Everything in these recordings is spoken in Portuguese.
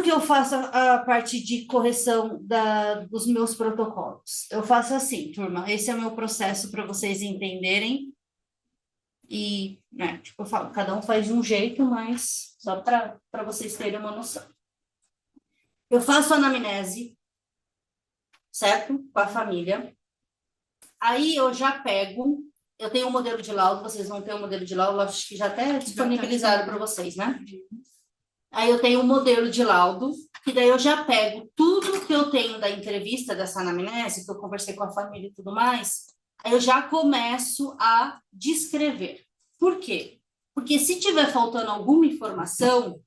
que eu faço a parte de correção dos meus protocolos? Eu faço assim, turma, esse é o meu processo para vocês entenderem. E, né, tipo, eu falo, cada um faz de um jeito, mas só para vocês terem uma noção. Eu faço anamnese, certo? Com a família. Aí eu já pego, eu tenho um modelo de laudo, vocês vão ter um modelo de laudo, acho que já até disponibilizaram para vocês, né? Aí eu tenho um modelo de laudo, que daí eu já pego tudo que eu tenho da entrevista dessa anamnese, que eu conversei com a família e tudo mais, aí eu já começo a descrever. Por quê? Porque se tiver faltando alguma informação,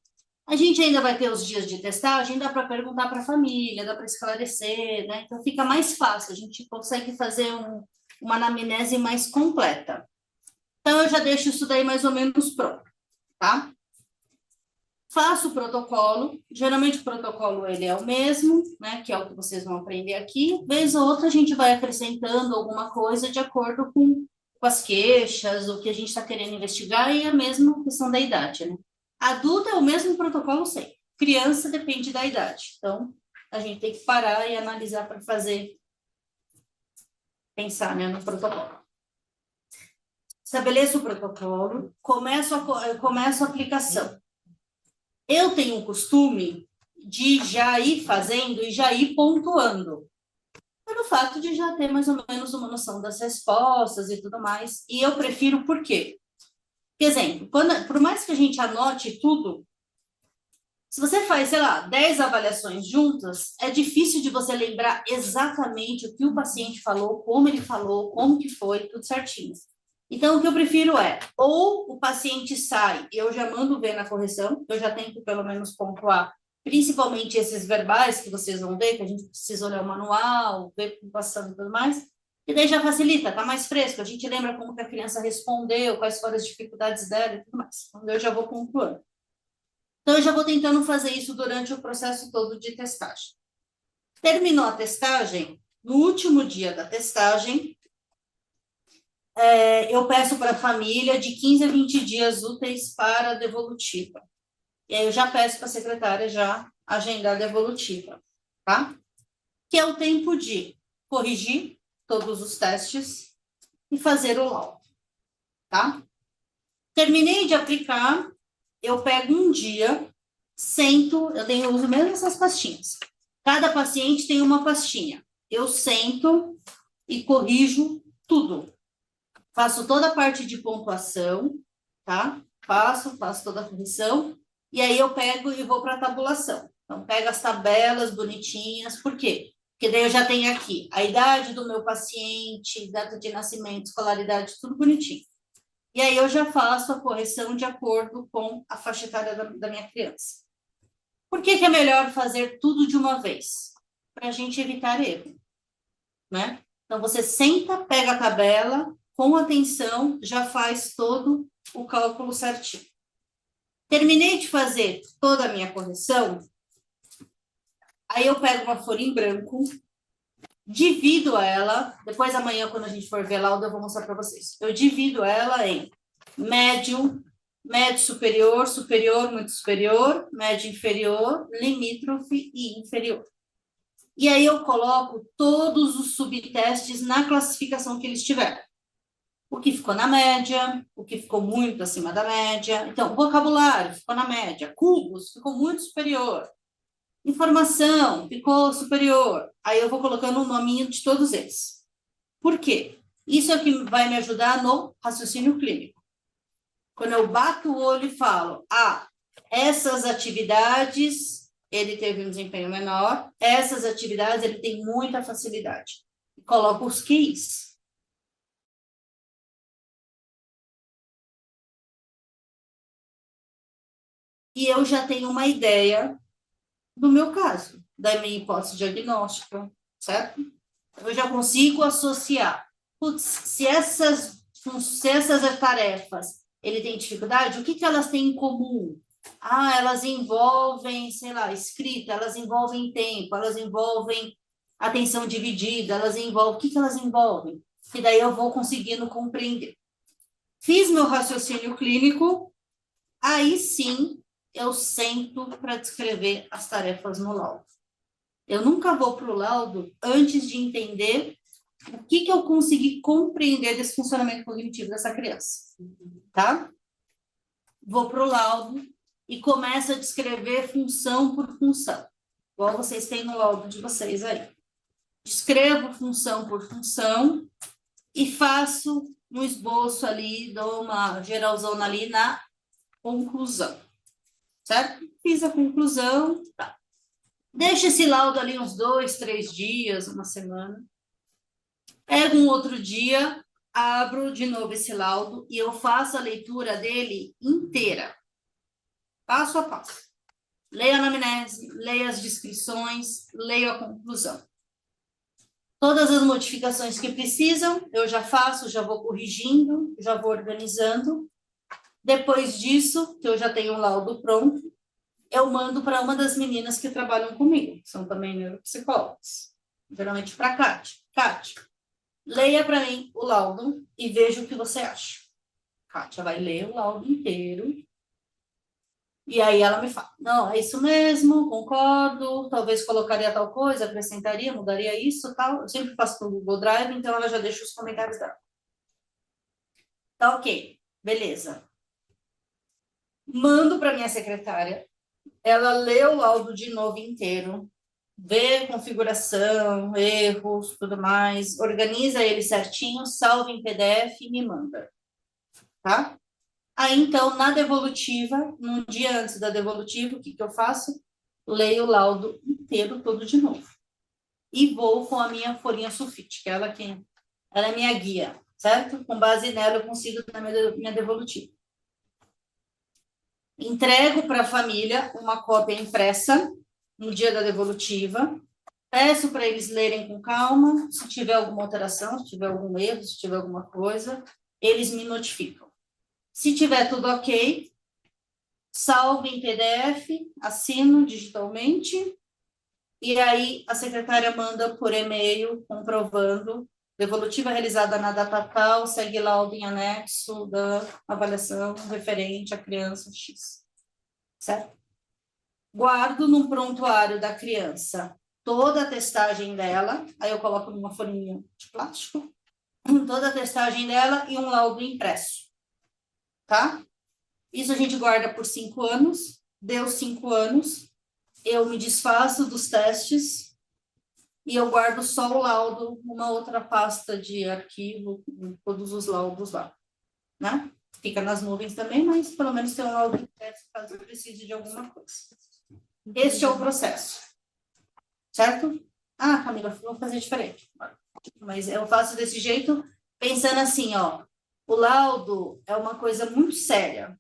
a gente ainda vai ter os dias de testagem, dá para perguntar para a família, dá para esclarecer, né? Então fica mais fácil, a gente consegue fazer uma anamnese mais completa. Então eu já deixo isso daí mais ou menos pronto, tá? Faço o protocolo, geralmente o protocolo ele é o mesmo, né, que é o que vocês vão aprender aqui, vez ou outra a gente vai acrescentando alguma coisa de acordo com as queixas, o que a gente está querendo investigar e a mesma questão da idade, né? Adulto é o mesmo protocolo sempre, criança depende da idade, então a gente tem que parar e analisar para pensar, né, no protocolo. Estabeleço o protocolo, começo a aplicação. Eu tenho um costume de já ir fazendo e já ir pontuando, pelo fato de já ter mais ou menos uma noção das respostas e tudo mais. E eu prefiro por quê? Por exemplo, por mais que a gente anote tudo, se você faz, sei lá, 10 avaliações juntas, é difícil de você lembrar exatamente o que o paciente falou, como que foi, tudo certinho. Então, o que eu prefiro é, ou o paciente sai, e eu já mando ver na correção, eu já tento pelo menos pontuar, principalmente esses verbais que vocês vão ver, que a gente precisa olhar o manual, ver passando e tudo mais, e daí já facilita, tá mais fresco, a gente lembra como que a criança respondeu, quais foram as dificuldades dela e tudo mais. Então, eu já vou pontuando. Então, eu já vou tentando fazer isso durante o processo todo de testagem. Terminou a testagem, no último dia da testagem, eu peço para a família de 15 a 20 dias úteis para a devolutiva. E aí eu já peço para a secretária já agendar a devolutiva, tá? Que é o tempo de corrigir todos os testes e fazer o laudo, tá? Terminei de aplicar, eu pego um dia, sento, eu uso mesmo essas pastinhas. Cada paciente tem uma pastinha. Eu sento e corrijo tudo. Faço toda a parte de pontuação, tá? Faço toda a correção, e aí eu pego e vou para a tabulação. Então, pego as tabelas bonitinhas, por quê? Porque daí eu já tenho aqui a idade do meu paciente, data de nascimento, escolaridade, tudo bonitinho. E aí eu já faço a correção de acordo com a faixa etária da minha criança. Por que é melhor fazer tudo de uma vez? Para a gente evitar erro, né? Então, você senta, pega a tabela, com atenção, já faz todo o cálculo certinho. Terminei de fazer toda a minha correção, aí eu pego uma folha em branco, divido ela, depois amanhã, quando a gente for ver laudo, eu vou mostrar para vocês. Eu divido ela em médio, médio superior, superior, muito superior, médio inferior, limítrofe e inferior. E aí eu coloco todos os subtestes na classificação que eles tiveram. O que ficou na média, o que ficou muito acima da média. Então, vocabulário ficou na média, cubos ficou muito superior, informação ficou superior. Aí eu vou colocando o nominho de todos eles. Por quê? Isso é o que vai me ajudar no raciocínio clínico. Quando eu bato o olho e falo, essas atividades ele teve um desempenho menor, essas atividades ele tem muita facilidade. Coloco os QIs. E eu já tenho uma ideia do meu caso, da minha hipótese diagnóstica, certo? Eu já consigo associar. Putz, se essas tarefas ele tem dificuldade, o que elas têm em comum? Elas envolvem, sei lá, escrita, elas envolvem tempo, elas envolvem atenção dividida, o que elas envolvem? E daí eu vou conseguindo compreender. Fiz meu raciocínio clínico, aí sim eu sento para descrever as tarefas no laudo. Eu nunca vou para o laudo antes de entender o que eu consegui compreender desse funcionamento cognitivo dessa criança, tá? Vou para o laudo e começo a descrever função por função, igual vocês têm no laudo de vocês aí. Descrevo função por função e faço um esboço ali, dou uma geralzona ali na conclusão, certo? Fiz a conclusão, tá. Deixa esse laudo ali uns 2, 3 dias, uma semana. Pego um outro dia, abro de novo esse laudo e eu faço a leitura dele inteira, passo a passo. Leio a anamnese, leio as descrições, leio a conclusão. Todas as modificações que precisam, eu já faço, já vou corrigindo, já vou organizando. Depois disso, que eu já tenho o laudo pronto, eu mando para uma das meninas que trabalham comigo, são também neuropsicólogas, geralmente para a Kátia. Leia para mim o laudo e veja o que você acha. Kátia vai ler o laudo inteiro. E aí ela me fala, não, é isso mesmo, concordo, talvez colocaria tal coisa, acrescentaria, mudaria isso, tal. Eu sempre faço pelo Google Drive, então ela já deixa os comentários dela. Tá ok, beleza. Mando para minha secretária, ela lê o laudo de novo inteiro, vê configuração, erros, tudo mais, organiza ele certinho, salva em PDF e me manda, tá? Aí, então, na devolutiva, num dia antes da devolutiva, o que eu faço? Leio o laudo inteiro, todo de novo. E vou com a minha folhinha sulfite, que ela é minha guia, certo? Com base nela, eu consigo na minha devolutiva. Entrego para a família uma cópia impressa no dia da devolutiva. Peço para eles lerem com calma. Se tiver alguma alteração, se tiver algum erro, se tiver alguma coisa, eles me notificam. Se tiver tudo ok, salvo em PDF, assino digitalmente, e aí a secretária manda por e-mail comprovando devolutiva realizada na data tal, segue laudo em anexo da avaliação referente à criança X, certo? Guardo no prontuário da criança toda a testagem dela, aí eu coloco numa folhinha de plástico, toda a testagem dela e um laudo impresso, tá? Isso a gente guarda por 5 anos, deu 5 anos, eu me desfaço dos testes e eu guardo só o laudo numa outra pasta de arquivo, com todos os laudos lá, né? Fica nas nuvens também, mas pelo menos tem um laudo impresso caso eu precise de alguma coisa. Este é o processo, certo? Ah, Camila, vou fazer diferente. Mas eu faço desse jeito, pensando assim, ó, o laudo é uma coisa muito séria.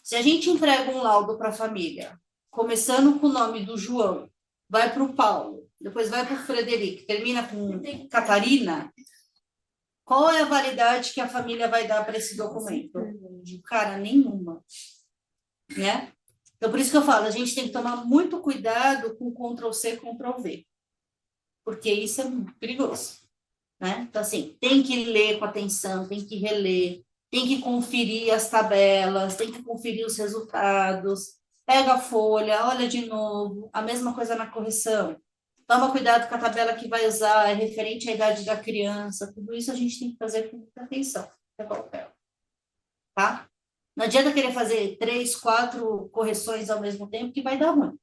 Se a gente entrega um laudo para a família, começando com o nome do João, vai para o Paulo, depois vai para o Frederico, termina com Catarina, qual é a validade que a família vai dar para esse documento? Cara, nenhuma, né? Então, por isso que eu falo, a gente tem que tomar muito cuidado com Ctrl+C, Ctrl+V, porque isso é muito perigoso, né? Então, assim, tem que ler com atenção, tem que reler, tem que conferir as tabelas, tem que conferir os resultados, pega a folha, olha de novo, a mesma coisa na correção. Toma cuidado com a tabela que vai usar, é referente à idade da criança, tudo isso a gente tem que fazer com muita atenção, tá? Não adianta querer fazer 3, 4 correções ao mesmo tempo, que vai dar ruim.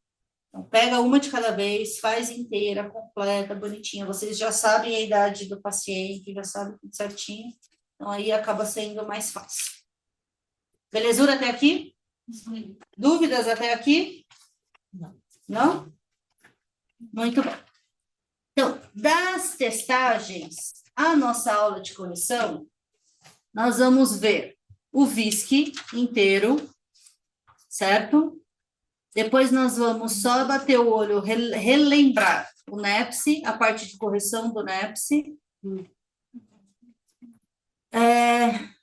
Então, pega uma de cada vez, faz inteira, completa, bonitinha. Vocês já sabem a idade do paciente, já sabem tudo certinho. Então, aí acaba sendo mais fácil. Belezura até aqui? Sim. Dúvidas até aqui? Não. Não? Muito bem. Então, das testagens, a nossa aula de correção, nós vamos ver o VISC inteiro, certo? Depois nós vamos só bater o olho, relembrar o NEPSI, a parte de correção do NEPSI.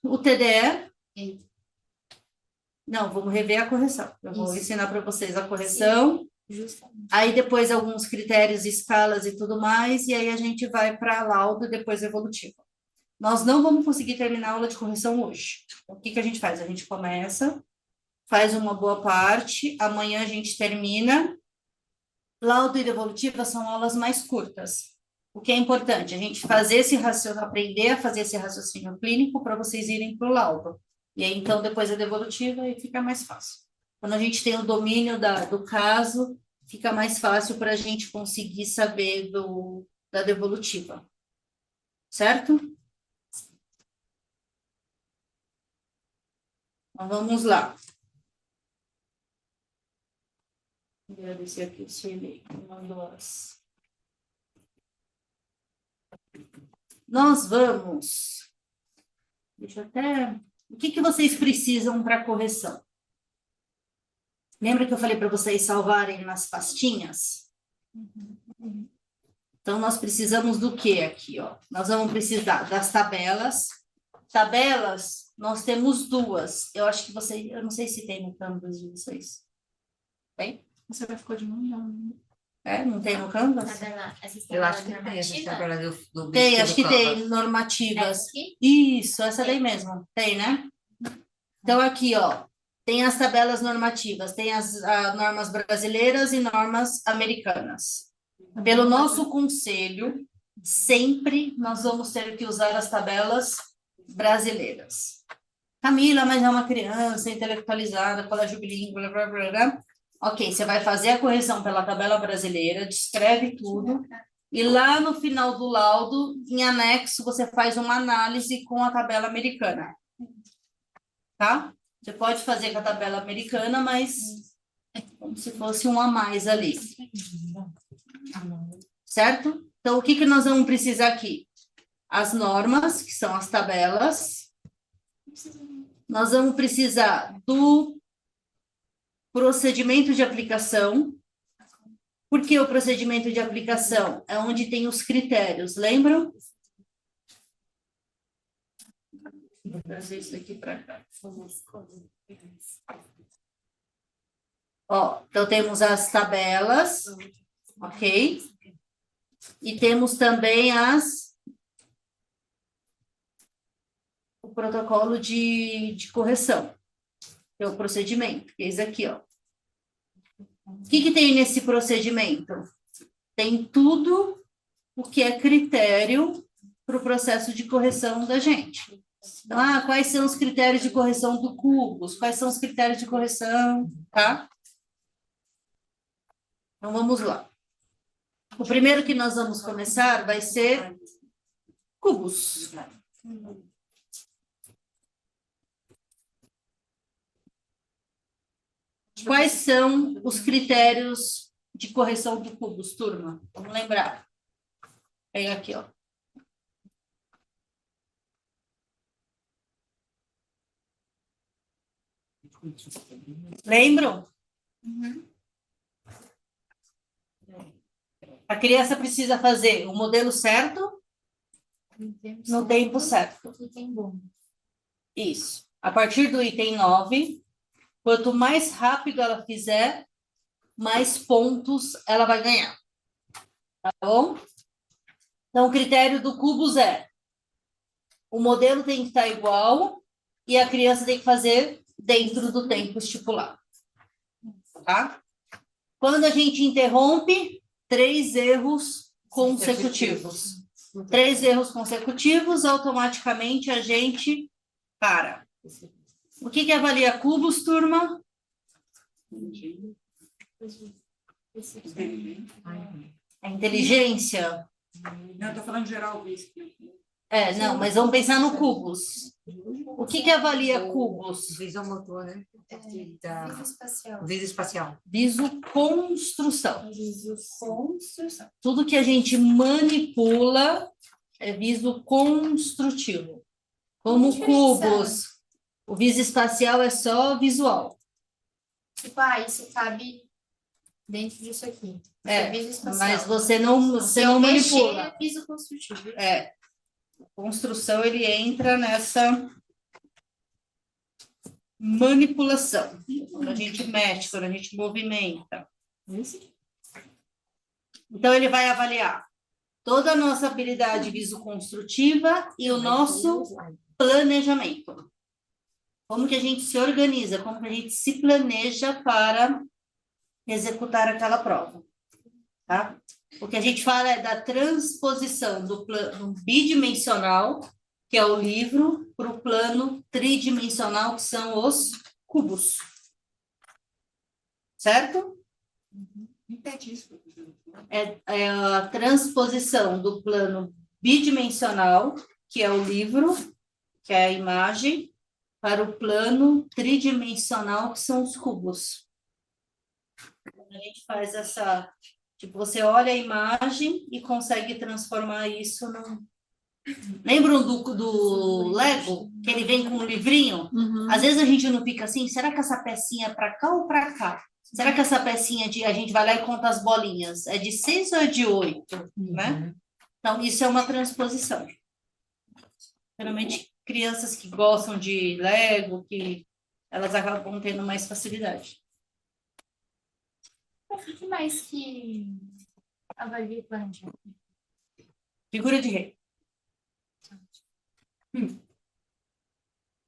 O TDE. Não, vamos rever a correção. Eu vou ensinar para vocês a correção. Justamente. Aí depois alguns critérios, escalas e tudo mais, e aí a gente vai para laudo e depois evolutivo. Nós não vamos conseguir terminar a aula de correção hoje. Então, o que a gente faz? A gente começa, faz uma boa parte. Amanhã a gente termina. Laudo e devolutiva são aulas mais curtas. O que é importante? A gente fazer esse raciocínio, aprender a fazer esse raciocínio clínico para vocês irem para o laudo. E aí, então, depois a devolutiva e fica mais fácil. Quando a gente tem o domínio do caso, fica mais fácil para a gente conseguir saber da devolutiva. Certo? Então, vamos lá. Vou agradecer aqui o seu e-mail. Mandou as... Nós vamos... Deixa eu até... O que vocês precisam para correção? Lembra que eu falei para vocês salvarem nas pastinhas? Então, nós precisamos do que aqui, ó? Nós vamos precisar das tabelas. Tabelas, nós temos duas. Eu acho que vocês... Eu não sei se tem no Canvas de vocês. Tem? Você vai ficar de mão, É, não tem no Canvas? Eu acho que tem essa tabela do Tem, acho que Canvas. tem normativas. Isso, essa daí mesmo. Tem, né? Então, aqui, ó, tem as tabelas normativas, tem as normas brasileiras e normas americanas. Pelo nosso conselho, sempre nós vamos ter que usar as tabelas brasileiras. Camila, mas é uma criança intelectualizada, colégio bilíngue, blá, blá, blá, blá. Ok, você vai fazer a correção pela tabela brasileira, descreve tudo, e lá no final do laudo, em anexo, você faz uma análise com a tabela americana. Tá? Você pode fazer com a tabela americana, mas é como se fosse um a mais ali. Certo? Então, o que nós vamos precisar aqui? As normas, que são as tabelas. Nós vamos precisar do procedimento de aplicação. Por que o procedimento de aplicação? É onde tem os critérios, lembram? Vou trazer isso aqui para cá. Ó, então temos as tabelas, ok? E temos também o protocolo de correção, que é o procedimento, que é esse aqui, ó. O que tem nesse procedimento? Tem tudo o que é critério para o processo de correção da gente. Então, quais são os critérios de correção do Cubos? Quais são os critérios de correção, tá? Então, vamos lá. O primeiro que nós vamos começar vai ser Cubos. Quais são os critérios de correção do Cubos, turma? Vamos lembrar. Pega aqui, ó. Lembram? Uhum. A criança precisa fazer o modelo certo no tempo certo. Isso. A partir do item 9, quanto mais rápido ela fizer, mais pontos ela vai ganhar. Tá bom? Então, o critério do Cubos é: o modelo tem que estar igual e a criança tem que fazer dentro do tempo estipulado. Tá? Quando a gente interrompe, 3 erros consecutivos. 3 erros consecutivos, automaticamente a gente para. O que avalia Cubos, turma? A inteligência? Não, estou falando geral. Não, mas vamos pensar no Cubos. O que avalia Cubos? Visão motor, né? Visoespacial. Visoespacial. Visoconstrução. Visoconstrução. Tudo que a gente manipula é visoconstrutivo. Como Cubos, o visoespacial é só visual. Tipo, isso cabe dentro disso aqui. Mas você não manipula. É visoconstrutivo. Construção, ele entra nessa manipulação. Quando a gente mexe, quando a gente movimenta. Então, ele vai avaliar toda a nossa habilidade visoconstrutiva e o nosso planejamento. Como que a gente se organiza, como que a gente se planeja para executar aquela prova, tá? O que a gente fala é da transposição do plano bidimensional, que é o livro, para o plano tridimensional, que são os cubos. Certo? Entendi isso. É a transposição do plano bidimensional, que é o livro, que é a imagem, para o plano tridimensional, que são os cubos. A gente faz essa... Tipo, você olha a imagem e consegue transformar isso num... Lembram do Lego? Que ele vem com um livrinho? Às vezes a gente não fica assim, será que essa pecinha é para cá ou para cá? Será que essa pecinha a gente vai lá e conta as bolinhas? É de 6 ou é de 8, né? Então, isso é uma transposição. Geralmente, crianças que gostam de Lego, que elas acabam tendo mais facilidade. O que mais que avalia o planejamento? Figura de rei.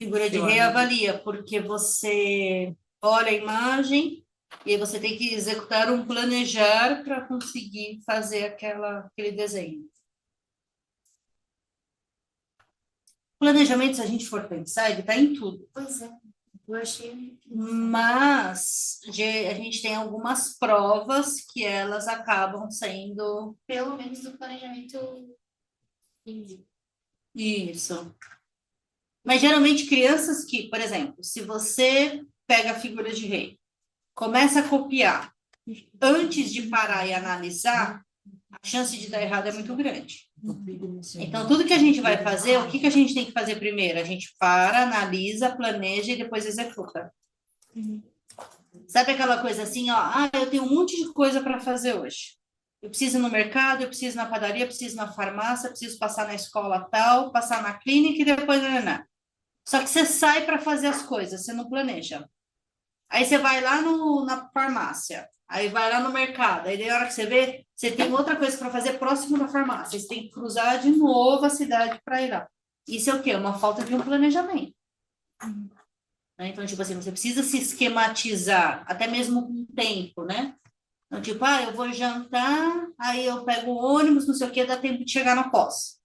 Figura de rei avalia, porque você olha a imagem e aí você tem que executar um planejar para conseguir fazer aquele desenho. Planejamento, se a gente for pensar, ele está em tudo. Pois é, eu achei... Mas a gente tem algumas provas que elas acabam sendo... Pelo menos do planejamento físico. Isso. Mas geralmente crianças que, por exemplo, se você pega a figura de rei, começa a copiar, antes de parar e analisar, a chance de dar errado é muito grande. Então, tudo que a gente vai fazer, o que a gente tem que fazer primeiro? A gente para, analisa, planeja e depois executa. Sabe aquela coisa assim, ó, eu tenho um monte de coisa para fazer hoje. Eu preciso ir no mercado, eu preciso ir na padaria, eu preciso ir na farmácia, eu preciso passar na escola tal, passar na clínica e depois... Só que você sai para fazer as coisas, você não planeja. Aí você vai lá na farmácia, aí vai lá no mercado, aí daí a hora que você vê, você tem outra coisa para fazer próximo da farmácia, você tem que cruzar de novo a cidade para ir lá. Isso é o quê? Uma falta de um planejamento. Né? Então, tipo assim, você precisa se esquematizar, até mesmo com o tempo, né? Então, tipo, eu vou jantar, aí eu pego o ônibus, não sei o quê, dá tempo de chegar na pós.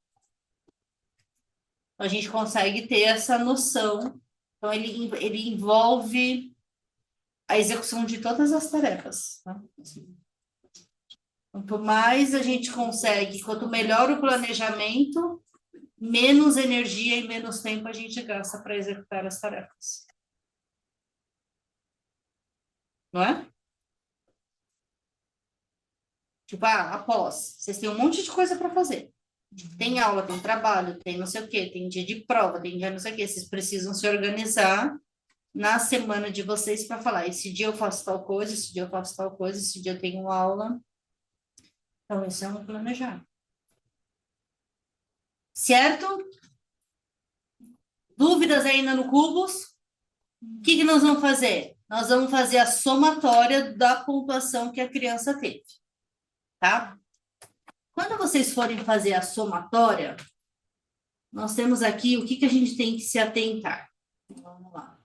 A gente consegue ter essa noção. Então, ele envolve a execução de todas as tarefas. Tá? Quanto mais a gente consegue, quanto melhor o planejamento, menos energia e menos tempo a gente gasta para executar as tarefas. Não é? Tipo, após, vocês têm um monte de coisa para fazer. Tem aula, tem trabalho, tem não sei o quê, tem dia de prova, tem dia não sei o quê. Vocês precisam se organizar na semana de vocês para falar, esse dia eu faço tal coisa, esse dia eu faço tal coisa, esse dia eu tenho aula. Então, isso é um planejar. Certo? Dúvidas ainda no Cubos? O que nós vamos fazer? Nós vamos fazer a somatória da pontuação que a criança teve. Tá? Quando vocês forem fazer a somatória, nós temos aqui o que a gente tem que se atentar. Vamos lá.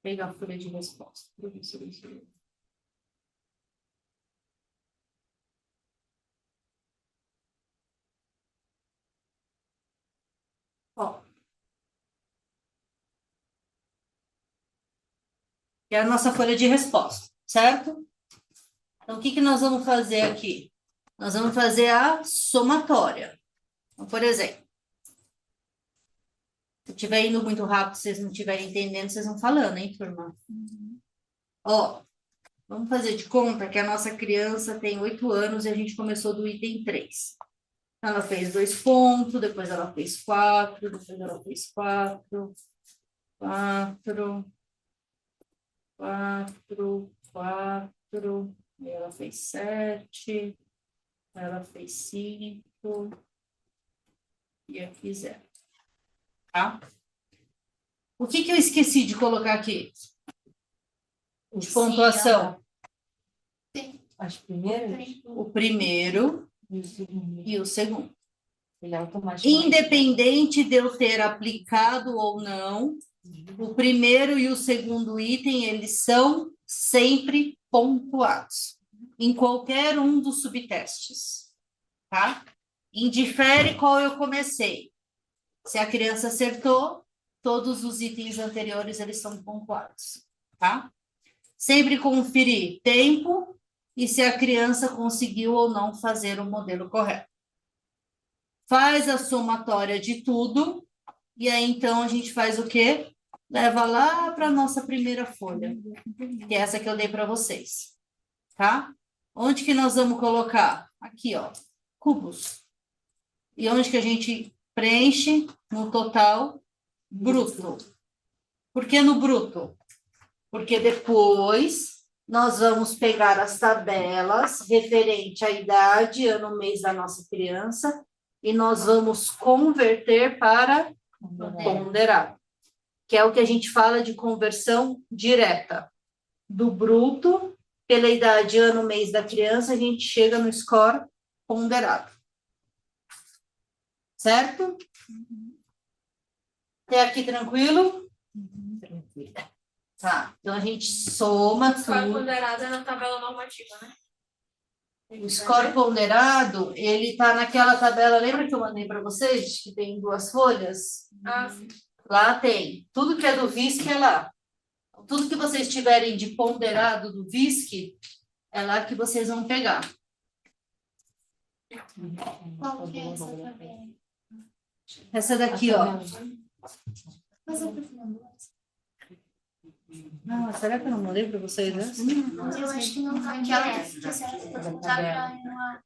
Pegar a folha de resposta. Ó. É a nossa folha de resposta, certo? Então, o que nós vamos fazer aqui? Nós vamos fazer a somatória. Então, por exemplo, se estiver indo muito rápido, vocês não estiverem entendendo, vocês vão falando, hein, turma? Ó, vamos fazer de conta que a nossa criança tem 8 anos e a gente começou do item 3. Ela fez 2 pontos, depois ela fez 4, depois ela fez 4, 4, 4, 4, aí ela fez 7, ela fez 5 e aqui 0. Tá? O que eu esqueci de colocar aqui? De pontuação. Acho que primeiro O primeiro e o segundo. e o segundo. Ele é automaticamente. Independente de eu ter aplicado ou não, o primeiro e o segundo item, eles são sempre pontuados, em qualquer um dos subtestes, tá? Indifere qual eu comecei. Se a criança acertou, todos os itens anteriores, eles são pontuados, tá? Sempre conferir tempo e se a criança conseguiu ou não fazer o modelo correto. Faz a somatória de tudo, e aí então a gente faz o quê? Leva lá para a nossa primeira folha, que é essa que eu dei para vocês, tá? Onde que nós vamos colocar? Aqui, ó, cubos. E onde que a gente preenche no total bruto? Por que no bruto? Porque depois nós vamos pegar as tabelas referente à idade, ano, mês da nossa criança, e nós vamos converter para ponderado, que é o que a gente fala de conversão direta. Do bruto, pela idade, ano, mês da criança, a gente chega no score ponderado. Certo? Até aqui tranquilo? Tranquilo. Tá. Então a gente soma O score tudo. ponderado é na tabela normativa, né? O score ponderado, ele está naquela tabela, lembra que eu mandei para vocês, que tem 2 folhas? Ah, sim. Lá tem. Tudo que é do VISC é lá. Tudo que vocês tiverem de ponderado do VISC, é lá que vocês vão pegar. Qual que é essa tabela? Essa daqui, ó. Mas eu prefiro Não, será que eu não mandei para vocês, né? Eu acho que não tá. Aquela que a senhora ficou tá uma.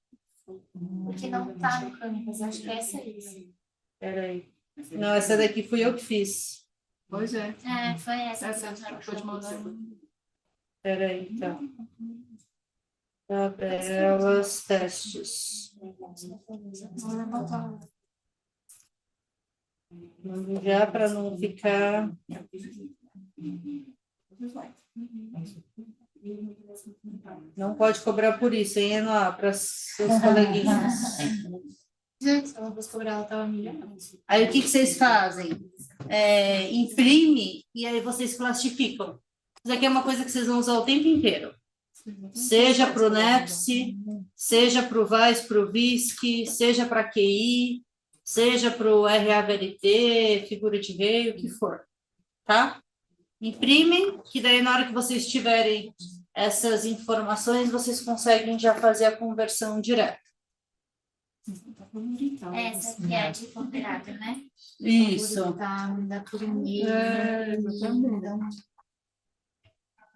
Porque não tá no Canvas, acho que essa é isso. Peraí. Não, essa daqui fui eu que fiz. Pois é. É, foi essa. Essa é a que eu te mandar. Peraí, então. Tabelas, testes. Já para não ficar. Não pode cobrar por isso, hein, Enoá, para seus coleguinhas. Se ela fosse cobrar, ela tava melhor. Aí o que vocês fazem? Imprime e aí vocês classificam. Isso aqui é uma coisa que vocês vão usar o tempo inteiro. Seja para o NEPSI, seja para o VAIS, para o VISC, seja para QI, seja para o RAVLT, figura de rei, o que for. Tá? Imprimem, que daí na hora que vocês tiverem essas informações, vocês conseguem já fazer a conversão direta. Essa aqui é a de ponderada, né? Isso. Tá, da primeira.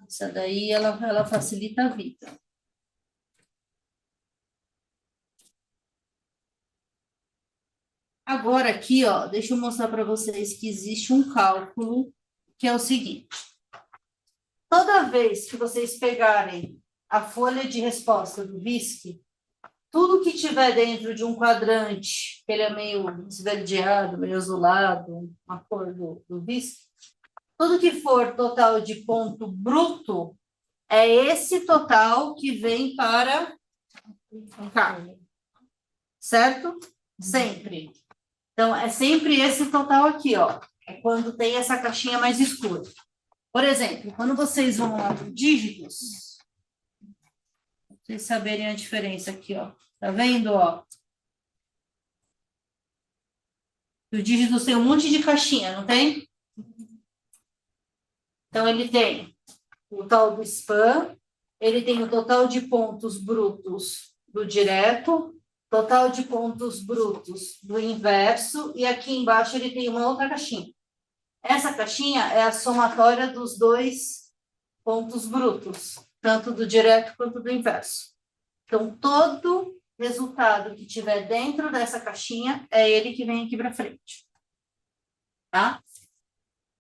Essa daí, ela facilita a vida. Agora aqui, ó, deixa eu mostrar para vocês que existe um cálculo que é o seguinte. Toda vez que vocês pegarem a folha de resposta do VISC, tudo que tiver dentro de um quadrante, que ele é meio esverdeado, meio azulado, a cor do VISC, tudo que for total de ponto bruto, é esse total que vem para cá. Certo? Sempre. Então, é sempre esse total aqui, ó. É quando tem essa caixinha mais escura. Por exemplo, quando vocês vão lá para dígitos, pra vocês saberem a diferença aqui, ó. Tá vendo, ó? O dígitos tem um monte de caixinha, não tem? Então, ele tem o tal do spam, ele tem o total de pontos brutos do direto, total de pontos brutos do inverso, e aqui embaixo ele tem uma outra caixinha. Essa caixinha é a somatória dos 2 pontos brutos, tanto do direto quanto do inverso. Então, todo resultado que tiver dentro dessa caixinha é ele que vem aqui para frente. Tá?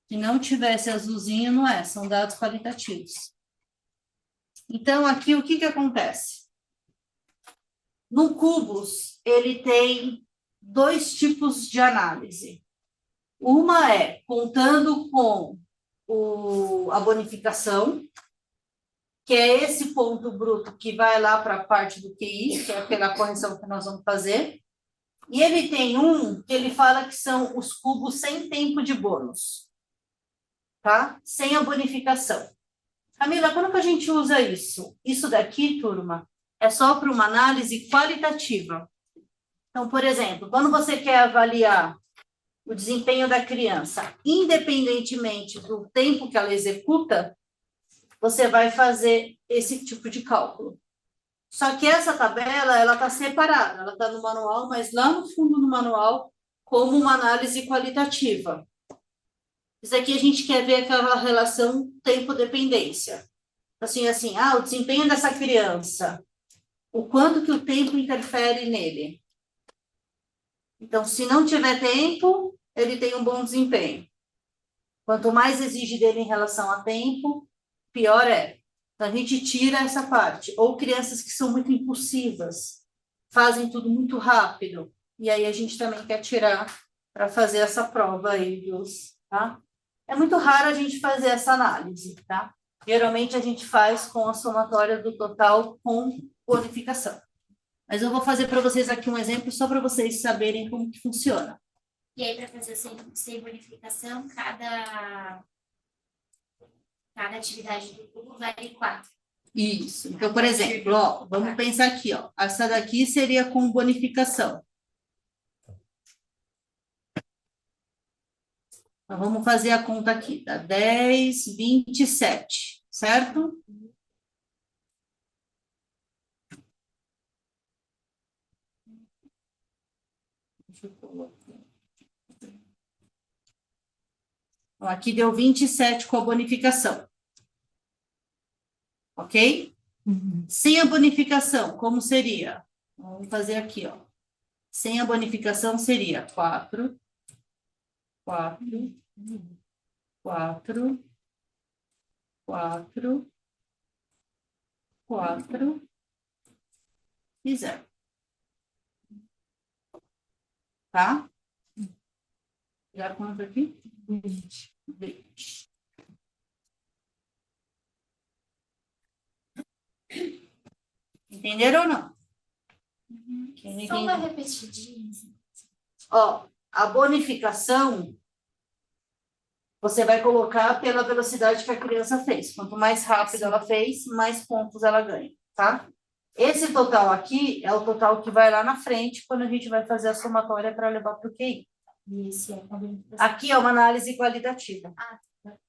Se não tivesse azulzinho, não é, são dados qualitativos. Então, aqui, o que acontece? No Cubos, ele tem 2 tipos de análise. Uma é contando com a bonificação, que é esse ponto bruto que vai lá para a parte do QI, que é aquela correção que nós vamos fazer. E ele tem um que ele fala que são os cubos sem tempo de bônus, tá? Sem a bonificação. Camila, quando que a gente usa isso? Isso daqui, turma, é só para uma análise qualitativa. Então, por exemplo, quando você quer avaliar o desempenho da criança, independentemente do tempo que ela executa, você vai fazer esse tipo de cálculo. Só que essa tabela, ela está separada, ela está no manual, mas lá no fundo do manual, como uma análise qualitativa. Isso aqui a gente quer ver aquela relação tempo-dependência. Assim, o desempenho dessa criança, o quanto que o tempo interfere nele. Então, se não tiver tempo, ele tem um bom desempenho. Quanto mais exige dele em relação a tempo, pior é. Então, a gente tira essa parte. Ou crianças que são muito impulsivas, fazem tudo muito rápido. E aí a gente também quer tirar para fazer essa prova aí tá? É muito raro a gente fazer essa análise, tá? Geralmente a gente faz com a somatória do total com bonificação. Mas eu vou fazer para vocês aqui um exemplo só para vocês saberem como que funciona. E aí, para fazer sem bonificação, cada atividade do cubo vale 4. Isso. Então, por exemplo, ó, vamos pensar aqui, ó. Essa daqui seria com bonificação. Então, vamos fazer a conta aqui. Dá 10, 27, certo? Deixa eu colocar. Então, aqui deu 27 com a bonificação. Ok? Sem a bonificação, como seria? Vamos fazer aqui, ó. Sem a bonificação seria 4, 4, 4, 4, 4 e 0. Tá? Já quanto aqui? 20. Entenderam ou não? Só uma repetidinha. Ó, a bonificação você vai colocar pela velocidade que a criança fez. Quanto mais rápido ela fez, mais pontos ela ganha, tá? Esse total aqui é o total que vai lá na frente quando a gente vai fazer a somatória para levar para o QI. Aqui é uma análise qualitativa.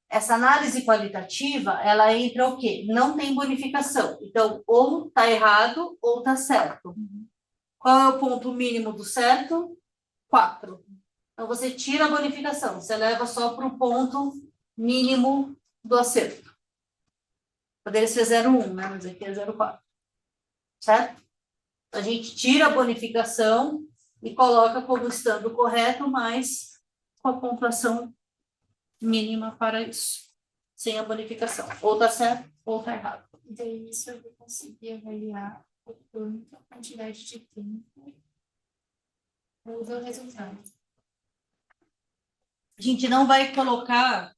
Essa análise qualitativa, ela entra o quê? Não tem bonificação. Então, ou está errado ou está certo. Qual é o ponto mínimo do certo? 4. Então, você tira a bonificação. Você leva só para o ponto mínimo do acerto. Poderia ser 0,1, né? Mas aqui é 0,4. Certo? A gente tira a bonificação e coloca como estando correto, mas com a pontuação mínima para isso, sem a bonificação. Ou está certo, ou está errado. Daí isso eu vou conseguir avaliar o quanto a quantidade de tempo muda o resultado. A gente não vai colocar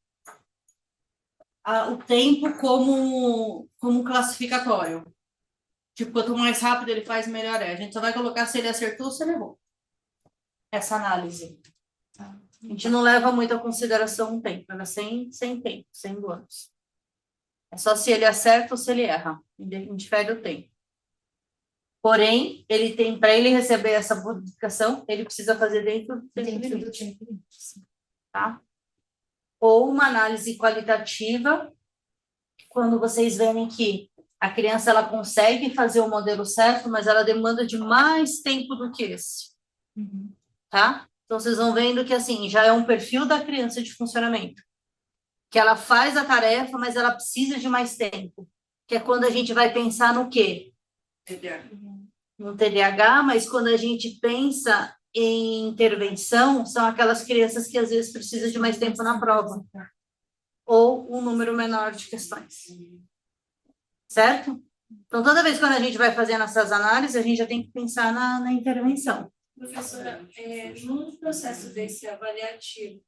o tempo como classificatório. Tipo, quanto mais rápido ele faz, melhor é. A gente só vai colocar se ele acertou ou se ele errou. Essa análise. A gente não leva muito a consideração o tempo, ela é sem tempo, sem bônus. É só se ele acerta ou se ele erra, indifere o tempo. Porém, ele tem, para ele receber essa bonificação, ele precisa fazer dentro do tempo limite. Tá? Ou uma análise qualitativa, quando vocês verem que a criança ela consegue fazer o modelo certo, mas ela demanda de mais tempo do que esse. Tá? Então, vocês vão vendo que, assim, já é um perfil da criança de funcionamento. Que ela faz a tarefa, mas ela precisa de mais tempo. Que é quando a gente vai pensar no quê? No TDAH, mas quando a gente pensa em intervenção, são aquelas crianças que, às vezes, precisam de mais tempo na prova. Ou um número menor de questões. Certo? Então, toda vez quando a gente vai fazendo essas análises, a gente já tem que pensar na intervenção. Professora, num processo desse avaliativo,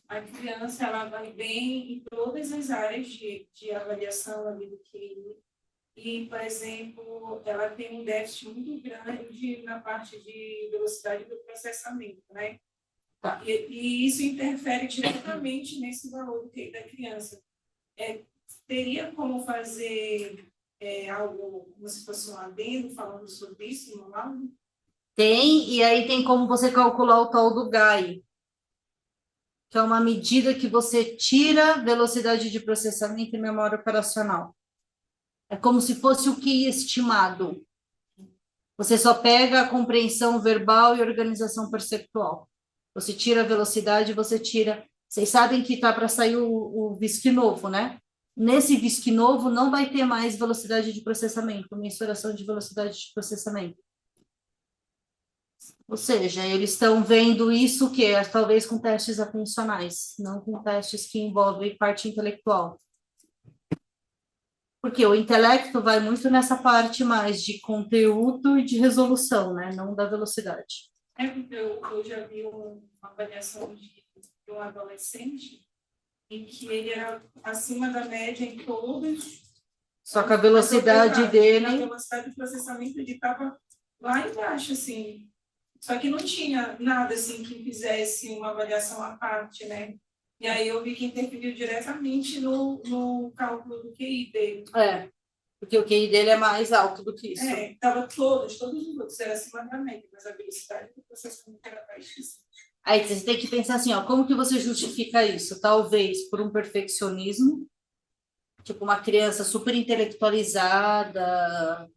a criança ela vai bem em todas as áreas de avaliação ali do QI, e, por exemplo, ela tem um déficit muito grande na parte de velocidade do processamento, né? Tá. E isso interfere diretamente nesse valor do QI da criança. Teria como fazer algo, como se fosse um adendo, falando sobre isso no laudo? Tem, e aí tem como você calcular o tal do GAI, que é uma medida que você tira velocidade de processamento e memória operacional. É como se fosse o QI estimado. Você só pega a compreensão verbal e organização perceptual. Você tira a velocidade, você tira. Vocês sabem que está para sair o VISC novo, né? Nesse VISC novo não vai ter mais velocidade de processamento, mensuração de velocidade de processamento. Ou seja, eles estão vendo isso que é talvez com testes atencionais, não com testes que envolvem parte intelectual. Porque o intelecto vai muito nessa parte mais de conteúdo e de resolução, né? Não da velocidade. Porque eu já vi uma avaliação de um adolescente em que ele era acima da média em todos. Só que a velocidade dele... A velocidade de processamento ele estava lá embaixo, assim. Só que não tinha nada, assim, que fizesse uma avaliação à parte, né? E aí eu vi que interferiu diretamente no cálculo do QI dele. Porque o QI dele é mais alto do que isso. Estava todos os outros eram acima da média, mas a velocidade do processamento era baixíssima. Aí você tem que pensar assim, ó, como que você justifica isso? Talvez por um perfeccionismo, tipo uma criança super intelectualizada,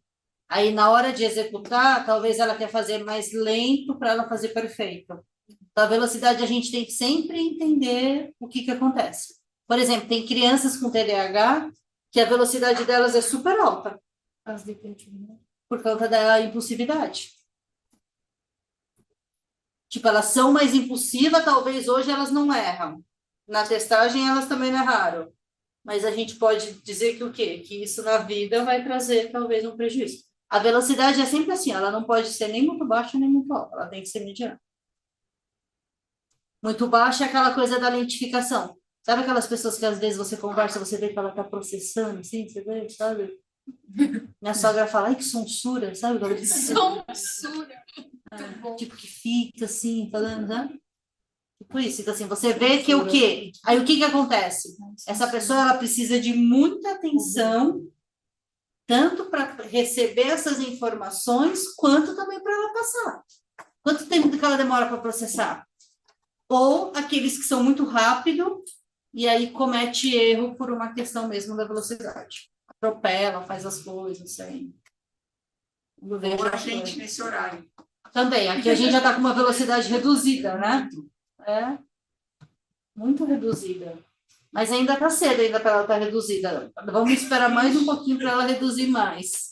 aí na hora de executar, talvez ela quer fazer mais lento para ela fazer perfeito. Então, a velocidade a gente tem que sempre entender o que acontece. Por exemplo, tem crianças com TDAH que a velocidade delas é super alta. Por conta da impulsividade. Tipo, elas são mais impulsivas, talvez hoje elas não erram. Na testagem elas também não erraram. Mas a gente pode dizer que o quê? Que isso na vida vai trazer talvez um prejuízo. A velocidade é sempre assim, ela não pode ser nem muito baixa nem muito alta, ela tem que ser mediana. Muito baixa é aquela coisa da lentificação. Sabe aquelas pessoas que às vezes você conversa, você vê que ela está processando, assim, você vê, sabe? Minha sogra fala, ai, que sonsura, sabe? Sonsura. Tipo, que fica assim, falando, né? Tipo isso. Então, assim, você vê que o quê? Aí o que acontece? Essa pessoa, ela precisa de muita atenção, tanto para receber essas informações, quanto também para ela passar. Quanto tempo que ela demora para processar? Ou aqueles que são muito rápido e aí comete erro por uma questão mesmo da velocidade. Atropela, faz as coisas, sem... Ou a gente nesse horário. Também, aqui a gente já está com uma velocidade reduzida, né? Muito reduzida. Mas ainda está cedo ainda para ela estar reduzida. Vamos esperar mais um pouquinho para ela reduzir mais.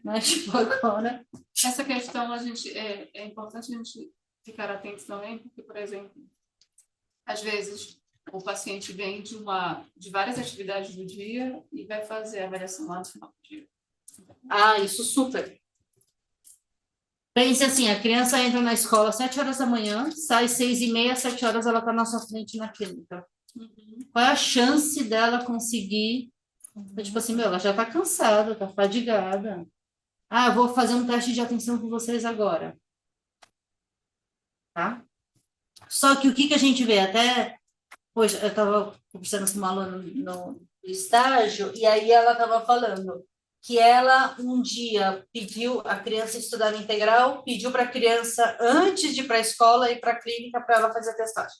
Né? Tipo, agora... Essa questão é importante a gente ficar atento também, porque, por exemplo, às vezes o paciente vem de várias atividades do dia e vai fazer a avaliação lá no final do dia. Ah, isso super. Pense assim, a criança entra na escola às 7 horas da manhã, sai 6h30, 7 horas ela está na sua frente na clínica. Qual é a chance dela conseguir? Tipo assim, ela já está cansada, está fadigada. Ah, eu vou fazer um teste de atenção com vocês agora. Tá? Só que o que a gente vê? Até, hoje, eu estava conversando com uma aluna no estágio, e aí ela estava falando que ela um dia pediu, a criança estudava integral, pediu para a criança, antes de ir para a escola, ir para a clínica para ela fazer a testagem.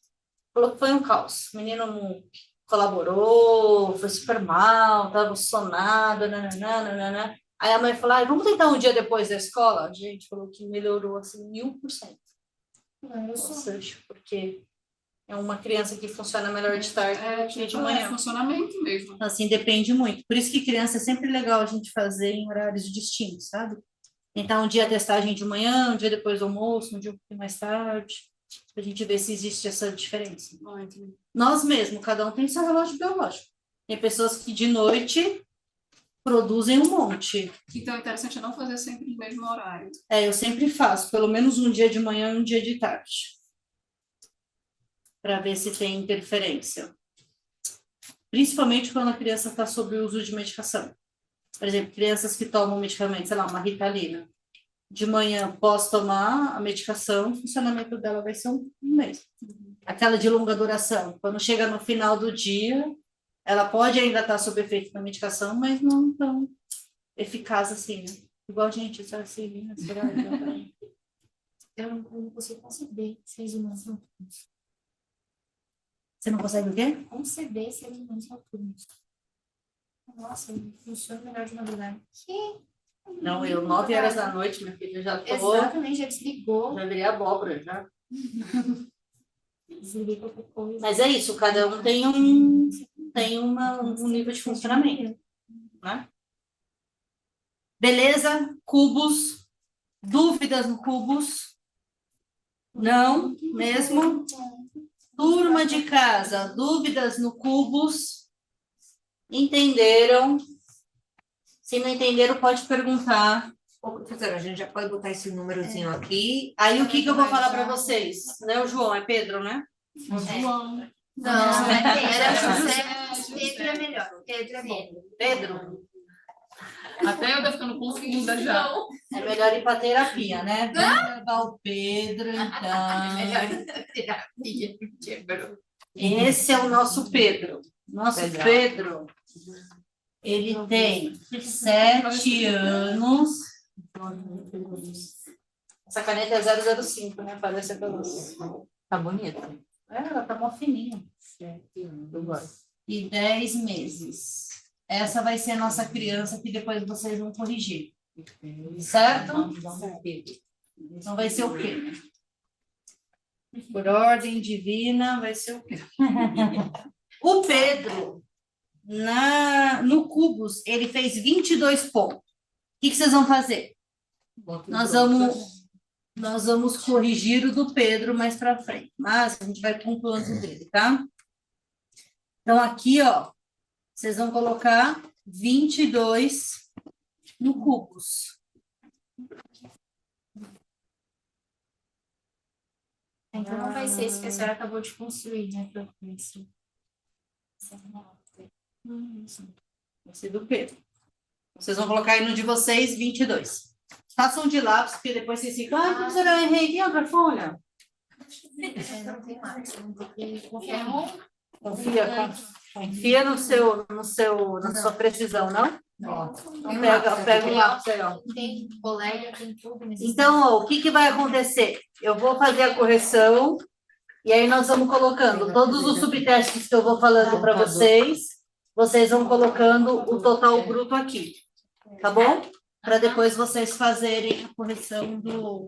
Falou que foi um caos. O menino não colaborou, foi super mal, estava sonado, nananana. Aí a mãe falou, vamos tentar um dia depois da escola? A gente falou que melhorou assim 1000%. Ou seja, porque é uma criança que funciona melhor de tarde do que de manhã. É funcionamento mesmo. Assim, depende muito. Por isso que criança é sempre legal a gente fazer em horários distintos, sabe? Tentar um dia a testagem de manhã, um dia depois do almoço, um dia um pouquinho mais tarde, para a gente ver se existe essa diferença. Nós mesmos, cada um tem seu relógio biológico. Tem pessoas que de noite produzem um monte. Então, é interessante não fazer sempre no mesmo horário. Eu sempre faço, pelo menos um dia de manhã e um dia de tarde, para ver se tem interferência. Principalmente quando a criança está sob o uso de medicação. Por exemplo, crianças que tomam medicamento, sei lá, uma Ritalina. De manhã, posso tomar a medicação, o funcionamento dela vai ser um mês. Aquela de longa duração, quando chega no final do dia, ela pode ainda estar sob efeito da medicação, mas não tão eficaz assim, né? Igual a gente, sabe assim, Eu não consigo conceber seres humanos noturnos. Você não consegue o quê? Conceber seres humanos noturnos. Nossa, funciona melhor de madrugada. Que? Não, eu, 9 horas da noite, minha filha, já tô, Exatamente, já desligou. já virei abóbora, já. Desliguei qualquer coisa. Mas é isso, cada um tem um nível de funcionamento, né? Beleza? Cubos? Dúvidas no cubos? Não, mesmo? Turma de casa, dúvidas no cubos? Entenderam? Se não entenderam, pode perguntar. Ô, professora, a gente já pode botar esse númerozinho aqui. Aí o que eu vou falar para vocês? Não é o João, é Pedro, né? O João. Não, é Pedro. Era José. Pedro é melhor. Pedro é bom. Pedro, Até eu tô ficando confundida já. é melhor ir para terapia, né? Vamos levar o Pedro, então. terapia. Quebrou. Esse é o nosso Pedro. Nosso Legal. Pedro, ele tem 7 anos. Essa caneta é 005, né? Parece aquela. Tá bonito. Ela tá mó fininha. Eu gosto. E 10 meses. Essa vai ser a nossa criança que depois vocês vão corrigir. Certo? Então vai ser o quê? Por ordem divina, vai ser o quê? O Pedro, no Cubos, ele fez 22 pontos. O que vocês vão fazer? Nós vamos corrigir o do Pedro mais para frente, mas a gente vai pontuando o dele, tá? Então, aqui, ó, vocês vão colocar 22 no Cubos. Então não vai ser esse que a senhora acabou de construir, né, professor? Vai ser do Pedro. Vocês vão colocar aí no de vocês 22. Façam de lápis, porque depois vocês ficam, professora, eu errei. Tem outra folha? Não tem mais. Confia na sua precisão, não? Então, pega o lápis aí, ó. Tem colega, tem tudo. Então, ó, o que vai acontecer? Eu vou fazer a correção e aí nós vamos colocando todos os subtestes que eu vou falando para vocês. Vocês vão colocando o total bruto aqui, tá bom? Para depois vocês fazerem a correção do...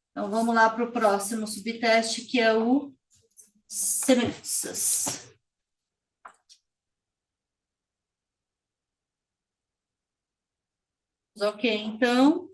Então, vamos lá para o próximo subteste, que é o semelhanças. Ok, então,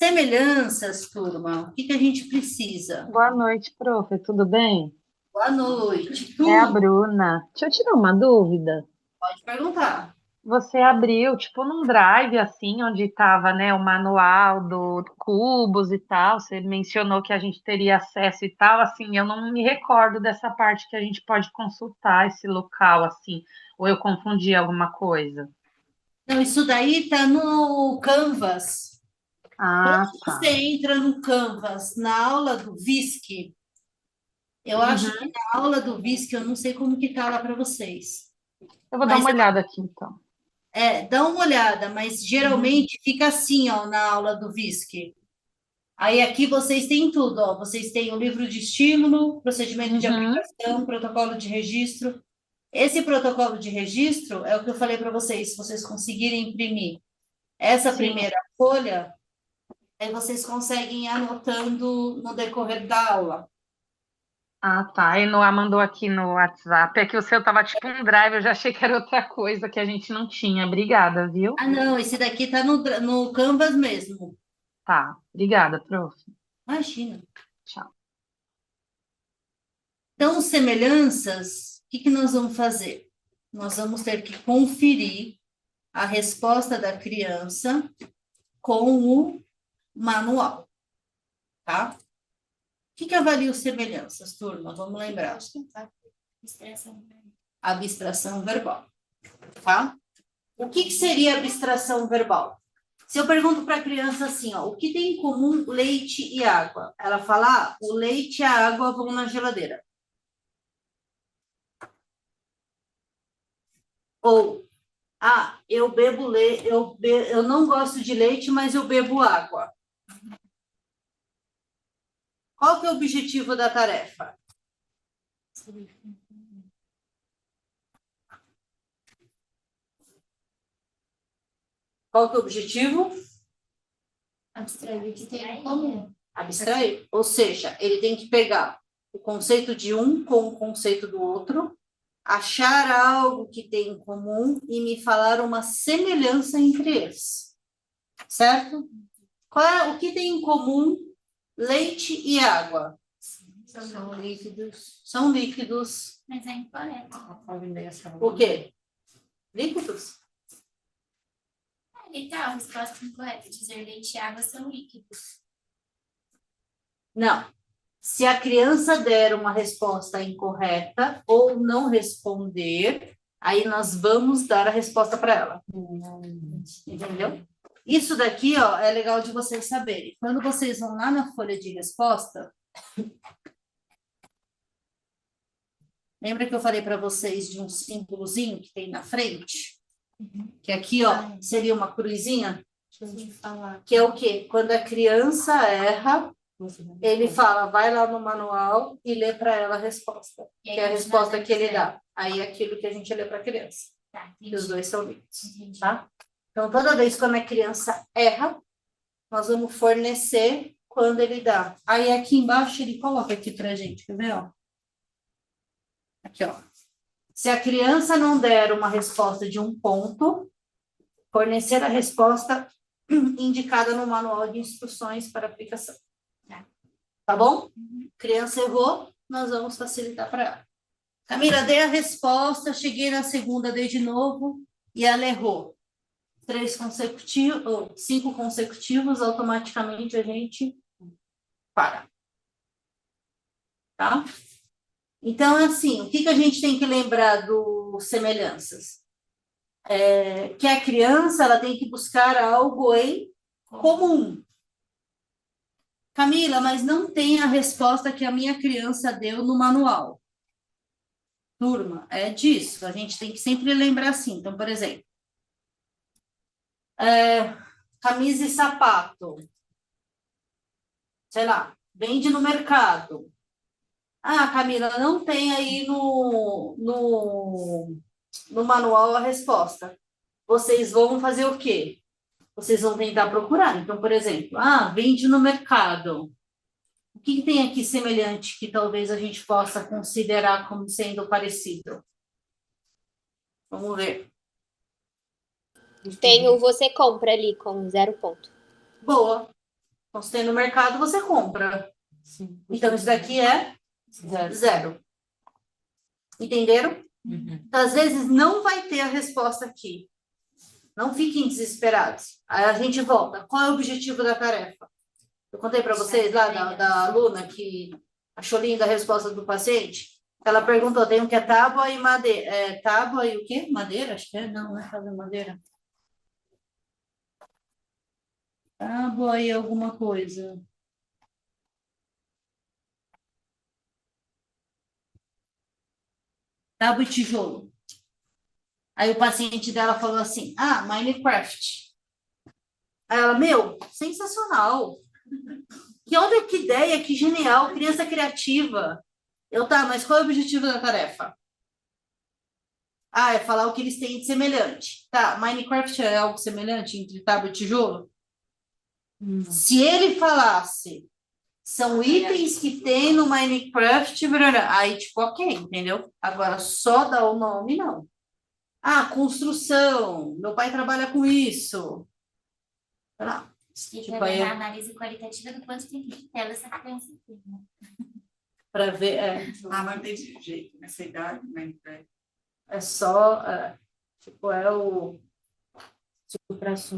semelhanças, turma, o que a gente precisa? Boa noite, prof. Tudo bem? Boa noite. É a Bruna. Deixa eu tirar uma dúvida. Pode perguntar. Você abriu, tipo, num drive, assim, onde estava, né, o manual do Cubos e tal. Você mencionou que a gente teria acesso e tal. Assim, eu não me recordo dessa parte que a gente pode consultar esse local, assim. Ou eu confundi alguma coisa? Não, isso daí está no Canvas. Ah, Quando tá. você entra no Canvas, na aula do VISC, eu acho que na aula do VISC, eu não sei como que está lá para vocês. Eu vou dar uma olhada aqui, então. Dá uma olhada, mas geralmente fica assim, ó, na aula do VISC. Aí aqui vocês têm tudo, ó. Vocês têm o livro de estímulo, procedimento de aplicação, protocolo de registro. Esse protocolo de registro é o que eu falei para vocês, se vocês conseguirem imprimir essa primeira folha, aí vocês conseguem ir anotando no decorrer da aula. Ah, tá. E Noah mandou aqui no WhatsApp. É que o seu tava tipo um drive, eu já achei que era outra coisa que a gente não tinha. Obrigada, viu? Ah, não, esse daqui tá no Canvas mesmo. Tá. Obrigada, prof. Imagina. Tchau. Então, semelhanças, o que nós vamos fazer? Nós vamos ter que conferir a resposta da criança com o manual, tá? O que avalia as semelhanças, turma? Vamos lembrar. Abstração verbal. Tá? O que seria abstração verbal? Se eu pergunto para a criança assim, ó, o que tem em comum leite e água? Ela fala, ah, o leite e a água vão na geladeira. Ou, ah, eu bebo leite, eu não gosto de leite, mas eu bebo água. Qual que é o objetivo da tarefa? Qual que é o objetivo? Abstrair o que tem em comum. Abstrair. Ou seja, ele tem que pegar o conceito de um com o conceito do outro, achar algo que tem em comum e me falar uma semelhança entre eles. Certo? O que tem em comum leite e água? São líquidos. São líquidos. Mas é incorreto. O quê? Líquidos? Então, a resposta incorreta. Dizer leite e água são líquidos. Não. Se a criança der uma resposta incorreta ou não responder, aí nós vamos dar a resposta para ela. Entendeu? Isso daqui, ó, é legal de vocês saberem. Quando vocês vão lá na folha de resposta, lembra que eu falei para vocês de um símbolozinho que tem na frente? Que aqui, ó, seria uma cruzinha? Que é o quê? Quando a criança erra, ele fala, vai lá no manual e lê para ela a resposta. Que é a resposta que ele dá. Aí é aquilo que a gente lê para a criança. Tá, E os dois são líquidos, tá? Então, toda vez quando a criança erra, nós vamos fornecer quando ele dá. Aí aqui embaixo ele coloca aqui pra gente, quer ver, ó? Aqui, ó. Se a criança não der uma resposta de um ponto, fornecer a resposta indicada no manual de instruções para aplicação. Tá bom? Criança errou, nós vamos facilitar para ela. Camila, dei a resposta, cheguei na segunda, dei de novo, e ela errou. 3 consecutivos, ou 5 consecutivos, automaticamente a gente para. Tá? Então, assim, o que a gente tem que lembrar do semelhanças? Que a criança ela tem que buscar algo em comum. Camila, mas não tem a resposta que a minha criança deu no manual. Turma, é disso. A gente tem que sempre lembrar assim. Então, por exemplo, camisa e sapato. Sei lá, vende no mercado. Ah, Camila, não tem aí no manual a resposta. Vocês vão fazer o quê? Vocês vão tentar procurar. Então, por exemplo, vende no mercado. O que tem aqui semelhante que talvez a gente possa considerar como sendo parecido? Vamos ver. Tem o você compra ali com 0 ponto. Boa. Então, se tem no mercado, você compra. Sim. Então, isso daqui é 0. Entenderam? Então, às vezes, não vai ter a resposta aqui. Não fiquem desesperados. Aí a gente volta. Qual é o objetivo da tarefa? Eu contei para vocês lá da aluna que achou linda a resposta do paciente. Ela perguntou, tem o que é tábua e madeira. Tábua e o quê? Madeira? Acho que é. Não é tábua e madeira. Tábua e alguma coisa. Tábua e tijolo. Aí o paciente dela falou assim, Minecraft. Aí ela, sensacional. Olha que ideia, que genial, criança criativa. Mas qual é o objetivo da tarefa? É falar o que eles têm de semelhante. Tá, Minecraft é algo semelhante entre tábua e tijolo? Se ele falasse, são itens que tem no Minecraft, aí tipo, ok, entendeu? Agora, só dar o nome, não. Construção, meu pai trabalha com isso. E também a análise qualitativa do quanto tem de tela essa criança tem, né? Para ver, mas tem jeito nessa idade, Minecraft. é só, o...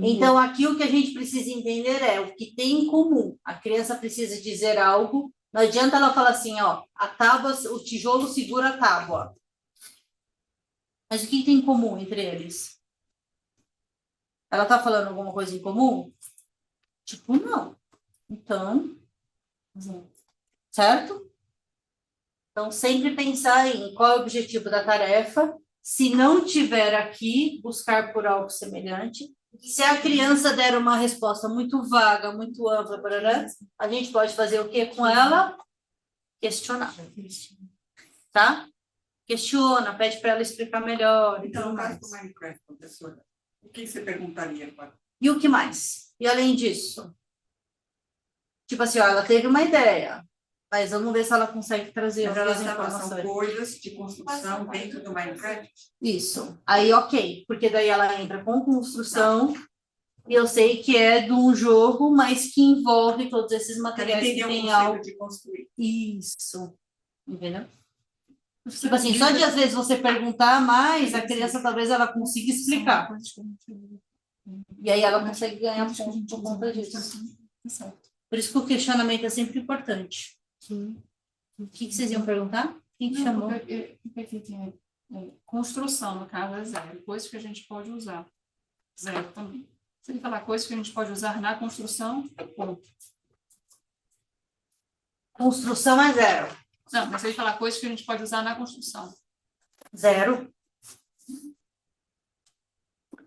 Então, aqui o que a gente precisa entender é o que tem em comum. A criança precisa dizer algo, não adianta ela falar assim, a tábua, o tijolo segura a tábua. Mas o que tem em comum entre eles? Ela está falando alguma coisa em comum? Tipo, não. Então, certo? Então, sempre pensar em qual é o objetivo da tarefa. Se não tiver aqui, buscar por algo semelhante. Se a criança der uma resposta muito vaga, muito ampla, barará, a gente pode fazer o quê com ela? Questionar. Tá? Questiona, pede para ela explicar melhor. E Então, tudo no caso mais. do Minecraft, professora, o que você perguntaria para E o que mais? E além disso? Tipo assim, ó, ela teve uma ideia, mas vamos ver se ela consegue trazer Mas outras elas são informações. coisas de construção dentro do Minecraft? Isso. Aí, ok, porque daí ela entra com construção, e eu sei que é de um jogo, mas que envolve todos esses Para materiais que entender o tem conceito algo. de construir. Isso. Entendeu? Tipo assim, só de às vezes você perguntar mais, a criança talvez ela consiga explicar. E aí ela consegue ganhar ponto por conta disso. Por isso que o questionamento é sempre importante. O que vocês iam perguntar? Quem que chamou? Porque tem construção, no caso, é zero. Coisas que a gente pode usar. Zero também. Se ele falar coisas que a gente pode usar na construção, ponto. Construção é zero. Não, mas se ele falar coisas que a gente pode usar na construção. Zero.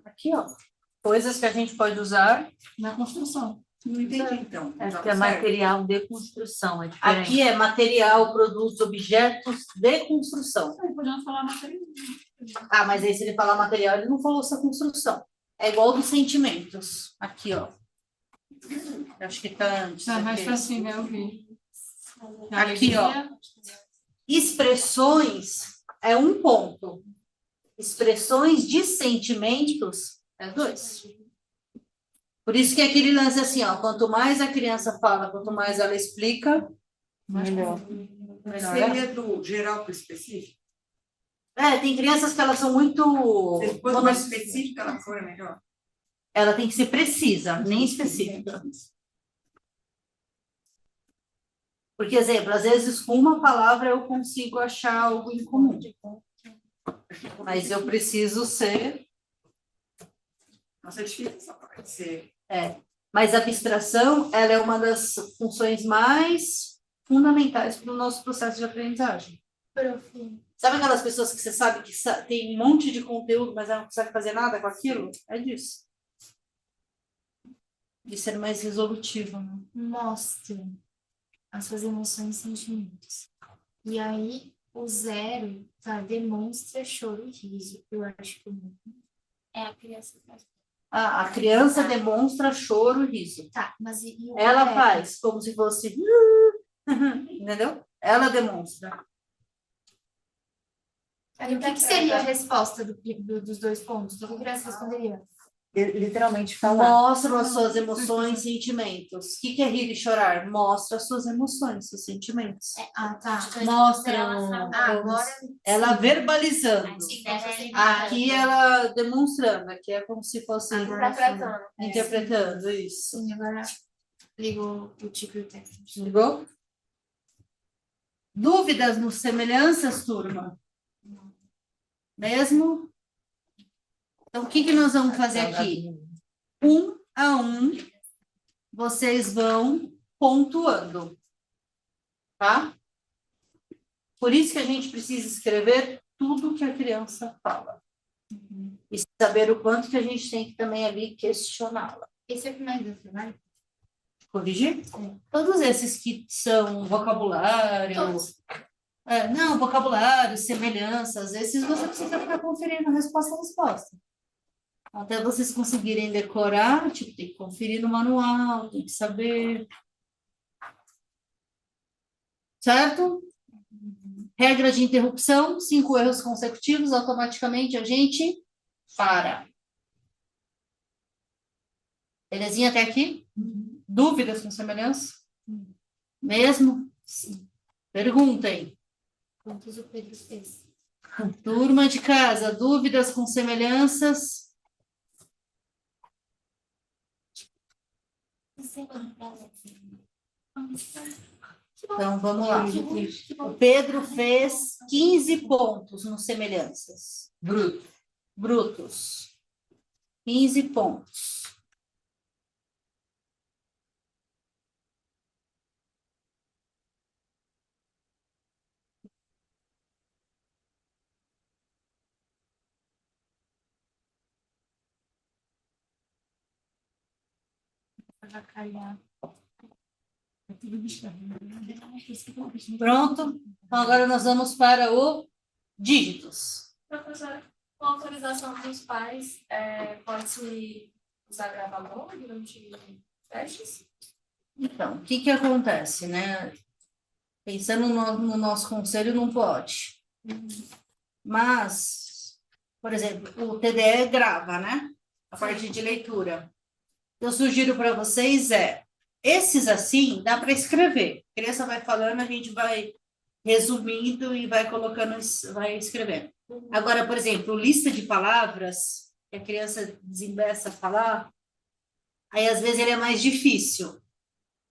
Aqui, ó. Coisas que a gente pode usar. Na construção. Não entendi, então. Acho Tá que é certo. material de construção, é diferente. Aqui é material, produtos, objetos de construção. Aí podemos falar material. Ah, mas aí se ele falar material, ele não falou essa construção. É igual dos sentimentos. Aqui, ó. Eu acho que tá antes. Tá mais aqui. facinho, né? Eu vi. Aqui, ó. Expressões é um ponto. Expressões de sentimentos é dois. Por isso que é aquele lance assim, ó. Quanto mais a criança fala, quanto mais ela explica, melhor. Melhor, né? Seria do geral para o específico? Tem crianças que elas são muito. Quanto mais específica ela for, é melhor. Ela tem que ser precisa, nem específica. Porque, exemplo, às vezes com uma palavra eu consigo achar algo em comum. Mas eu preciso ser. Nossa, é difícil essa parte. Ser Mas a abstração, ela é uma das funções mais fundamentais para o nosso processo de aprendizagem. Profundo. Sabe aquelas pessoas que você sabe que tem um monte de conteúdo, mas ela não consegue fazer nada com aquilo? É disso. De ser mais resolutivo, né? Mostra as suas emoções e sentimentos. E aí, o zero, tá? Demonstra choro e riso. Eu acho que é a criança que faz. A criança demonstra choro e riso. Tá, mas e o Ela zero? faz como se fosse. Entendeu? Ela demonstra. E o que seria a resposta dos dois pontos? O que a criança responderia? Literalmente falar. Mostram as suas emoções e sentimentos. O que é rir e chorar? Mostra as suas emoções, seus sentimentos. Tá. Mostram. Agora. Ela verbalizando. Sim, né? Aqui ela demonstrando. Aqui é como se fosse Interpretando. interpretando isso. Sim, agora ligo o tipo e o técnico. Ligou? Dúvidas nos semelhanças, turma? Mesmo? Então, o que nós vamos fazer aqui? 1 a 1, vocês vão pontuando. Tá? Por isso que a gente precisa escrever tudo que a criança fala. E saber o quanto que a gente tem que também ali questioná-la. Esse é o que mais deu trabalho? Corrigir? Todos esses que são vocabulário. Não, vocabulário, semelhanças, esses você precisa ficar conferindo resposta a resposta. Até vocês conseguirem decorar, tipo, tem que conferir no manual, tem que saber. Certo? Regra de interrupção, 5 erros consecutivos, automaticamente a gente para. Belezinha até aqui? Dúvidas com semelhança? Mesmo? Sim. Perguntem. Quantos o Pedro fez? Turma de casa, dúvidas com semelhanças? Então, vamos lá. O Pedro fez 15 pontos no semelhanças. Bruto. brutos. 15 pontos. Pronto? Então, agora nós vamos para o dígitos. Professora, com autorização dos pais, pode-se usar gravador durante testes? Então, o que que acontece, né? Pensando no nosso conselho, não pode. Mas, por exemplo, o TDE grava, né? A parte de leitura. Eu sugiro para vocês esses assim, dá para escrever. A criança vai falando, a gente vai resumindo e vai colocando, vai escrevendo. Agora, por exemplo, lista de palavras, que a criança desembeça a falar, aí às vezes ele é mais difícil,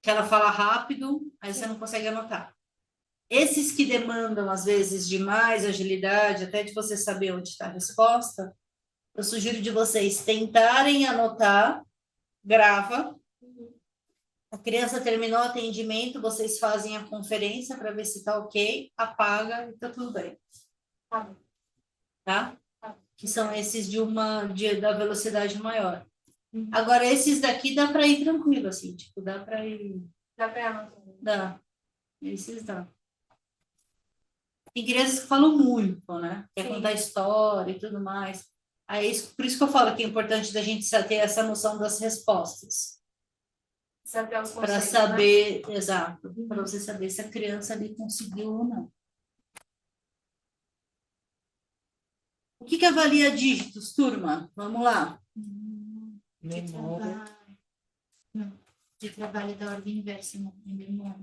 que ela fala rápido, aí você não consegue anotar. Esses que demandam, às vezes, de mais agilidade, até de você saber onde está a resposta, eu sugiro de vocês tentarem anotar, grava. A criança terminou o atendimento, vocês fazem a conferência para ver se está ok, apaga e está tudo bem. Tá? Que são esses da velocidade maior. Agora, esses daqui dá para ir tranquilo, assim, tipo, dá para ir. Dá para anotar? Dá. Esses dá. Tem crianças que falam muito, né? Quer contar história e tudo mais. Aí, por isso que eu falo que é importante da gente ter essa noção das respostas. Para saber, né? Exato, para você saber se a criança ali conseguiu ou não. O que que avalia dígitos, turma? Vamos lá. Memória. De trabalho da ordem inversa, não, em memória.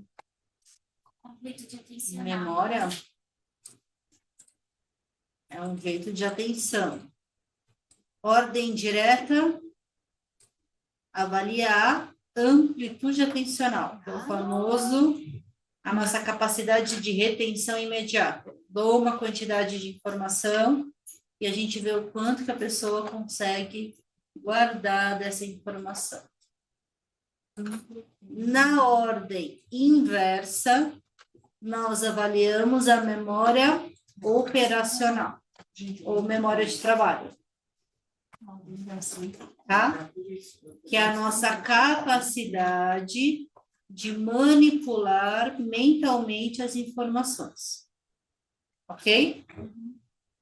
Conflito de atenção. Memória é um jeito de atenção. Ordem direta, avaliar amplitude atencional, que é o famoso, a nossa capacidade de retenção imediata. Dou uma quantidade de informação e a gente vê o quanto que a pessoa consegue guardar dessa informação. Na ordem inversa, nós avaliamos a memória operacional, ou memória de trabalho. Tá? Que é a nossa capacidade de manipular mentalmente as informações. Ok?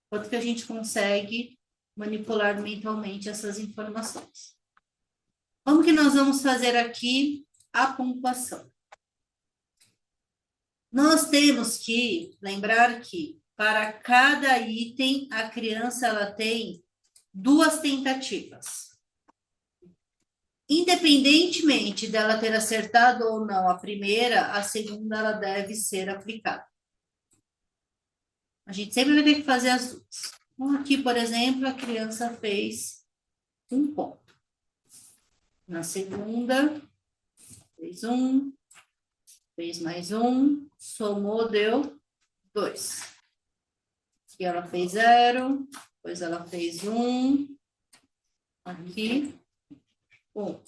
Quanto que a gente consegue manipular mentalmente essas informações. Como que nós vamos fazer aqui a pontuação? Nós temos que lembrar que para cada item a criança ela tem 2 tentativas. Independentemente dela ter acertado ou não a primeira, a segunda ela deve ser aplicada. A gente sempre vai ter que fazer as duas. Então, aqui, por exemplo, a criança fez 1 ponto. Na segunda, fez 1, fez mais 1, somou, deu 2. Aqui ela fez 0, depois ela fez 1, aqui 1.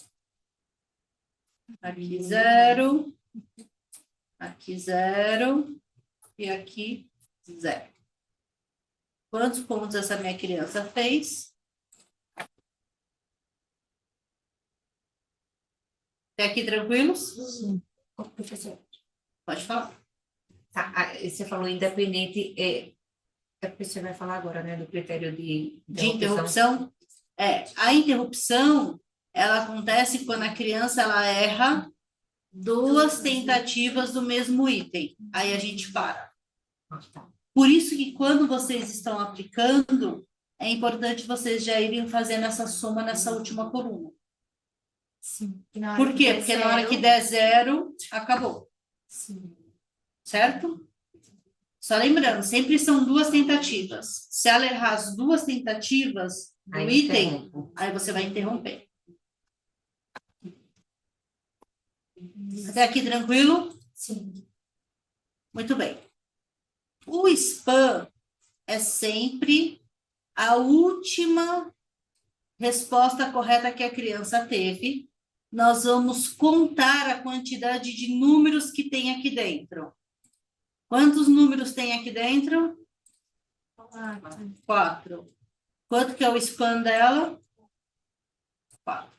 Aqui 0, aqui 0 e aqui 0. Quantos pontos essa minha criança fez? Até aqui tranquilos? Sim. Professor. Pode falar. Tá, você falou independente, é porque você vai falar agora, né, do critério de interrupção? A interrupção, ela acontece quando a criança ela erra 2 tentativas do mesmo item. Aí a gente para. Por isso que quando vocês estão aplicando, é importante vocês já irem fazendo essa soma nessa última coluna. Sim. Por quê? Porque na hora que der 0, acabou. Sim. Certo? Só lembrando, sempre são 2 tentativas. Se ela errar as 2 tentativas do item, aí você vai interromper. Até aqui tranquilo? Sim. Muito bem. O spam é sempre a última resposta correta que a criança teve, nós vamos contar a quantidade de números que tem aqui dentro. Quantos números tem aqui dentro? 4. Quanto que é o span dela? 4.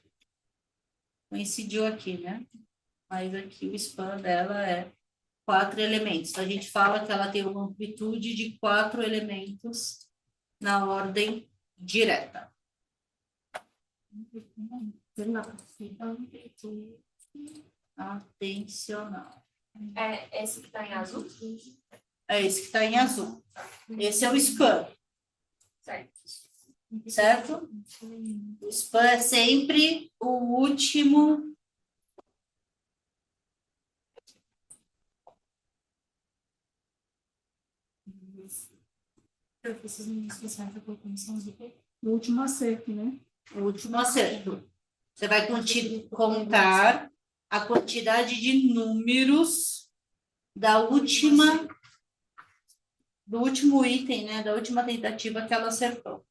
Coincidiu aqui, né? Mas aqui o span dela é 4 elementos. Então, a gente fala que ela tem uma amplitude de 4 elementos na ordem direta. Atencional. É esse que está em azul? É esse que está em azul. Esse é o span, Certo. certo? O span é sempre o último. Eu preciso me expressar para colocar no som de O último acerto, né? O último acerto. Você vai contar a quantidade de números do último item, né? Da última tentativa que ela acertou.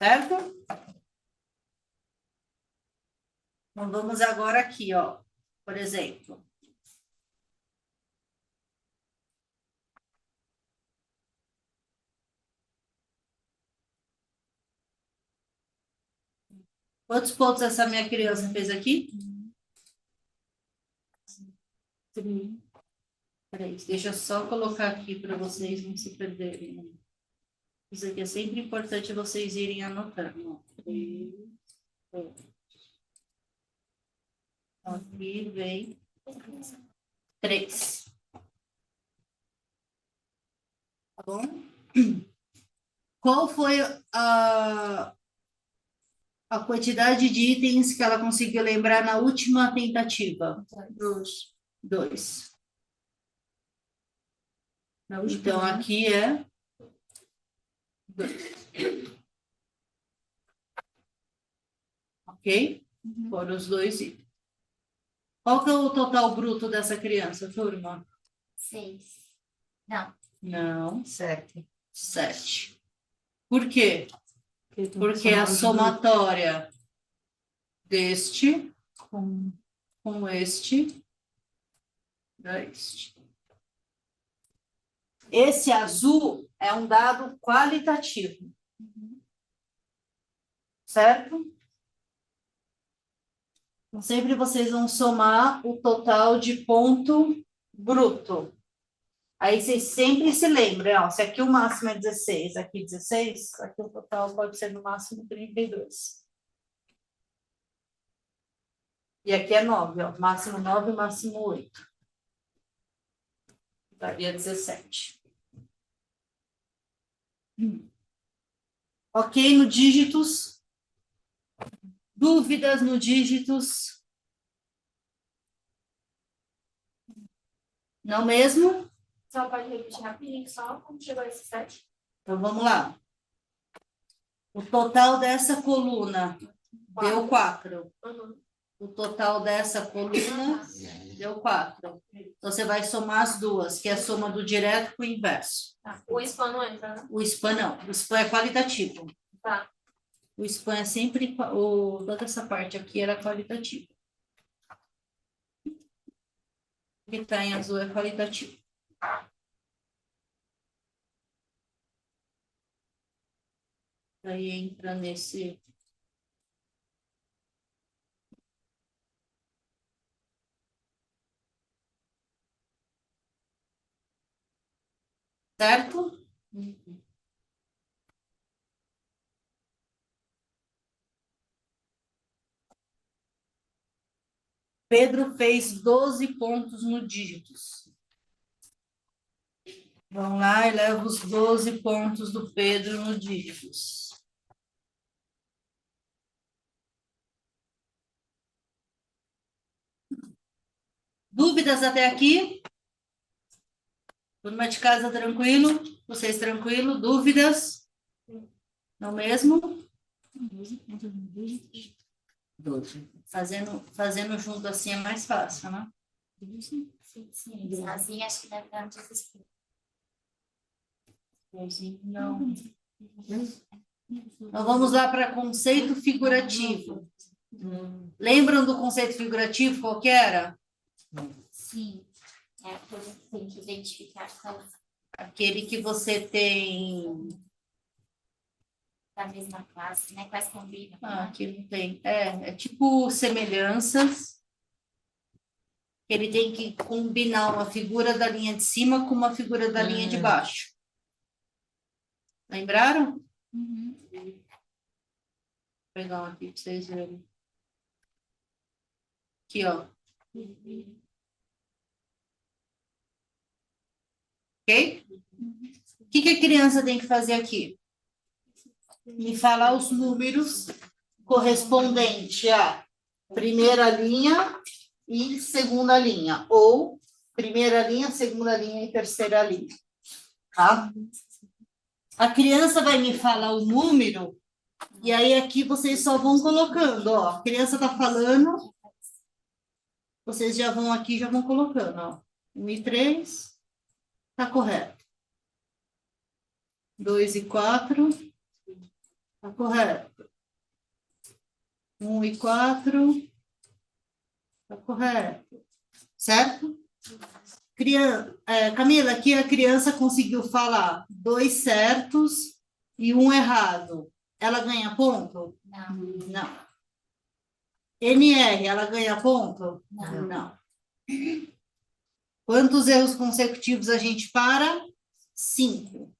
Certo? Então, vamos agora aqui, ó. Por exemplo. Quantos pontos essa minha criança fez aqui? 3. Deixa eu só colocar aqui para vocês não se perderem, né? Isso aqui é sempre importante vocês irem anotando. 3. Aqui vem 3. Tá bom? Qual foi a quantidade de itens que ela conseguiu lembrar na última tentativa? 2. Então, aqui é 2. Ok? Foram os 2 itens. Qual que é o total bruto dessa criança, turma? 6. Não, 7. 7. Por quê? Porque a somatória deste com este dá este. Esse azul é um dado qualitativo. Certo? Então, sempre vocês vão somar o total de ponto bruto. Aí vocês sempre se lembram, ó, se aqui o máximo é 16, aqui 16, aqui o total pode ser no máximo 32. E aqui é 9, ó, máximo 9, máximo 8. Daria 17. Ok, no dígitos. Dúvidas no dígitos? Não mesmo? Só pode repetir rapidinho, só como chegou esse 7. Então, vamos lá. O total dessa coluna deu 4. O total dessa coluna deu 4. Então, você vai somar as duas, que é a soma do direto com o inverso. Tá. O span não entra, né? O span não. O span é qualitativo. Tá. O span é sempre... toda essa parte aqui era qualitativa. O que está em azul é qualitativo. Aí entra nesse... Certo? Pedro fez 12 pontos no dígitos. Vamos lá e leva os 12 pontos do Pedro no dígitos. Dúvidas até aqui? Turma de casa tranquilo? Vocês tranquilo? Dúvidas? Não mesmo? 12. Fazendo junto assim é mais fácil, né? Sim, assim acho que deve dar um desespero. Não. Então, vamos lá para conceito figurativo. Lembram do conceito figurativo, qual que era? Sim, é porque você tem que identificar com Aquele que você tem... da mesma classe, né? Quais combinam. aqui não tem. É tipo semelhanças. Ele tem que combinar uma figura da linha de cima com uma figura da linha de baixo. Lembraram? Uhum. Vou pegar um aqui para vocês verem. Aqui, ó. Ok? O que a criança tem que fazer aqui? Me falar os números correspondentes à primeira linha e segunda linha, ou primeira linha, segunda linha e terceira linha. Tá? A criança vai me falar o número, e aí aqui vocês só vão colocando, ó. A criança tá falando, vocês já vão aqui, já vão colocando, ó. 1 e 3, tá correto. 2 e 4, tá correto. 1 e 4, tá correto. Certo? Camila, aqui a criança conseguiu falar 2 certos e 1 errado. Ela ganha ponto? Não. Não. NR, ela ganha ponto? Não. Não. Quantos erros consecutivos a gente para? 5.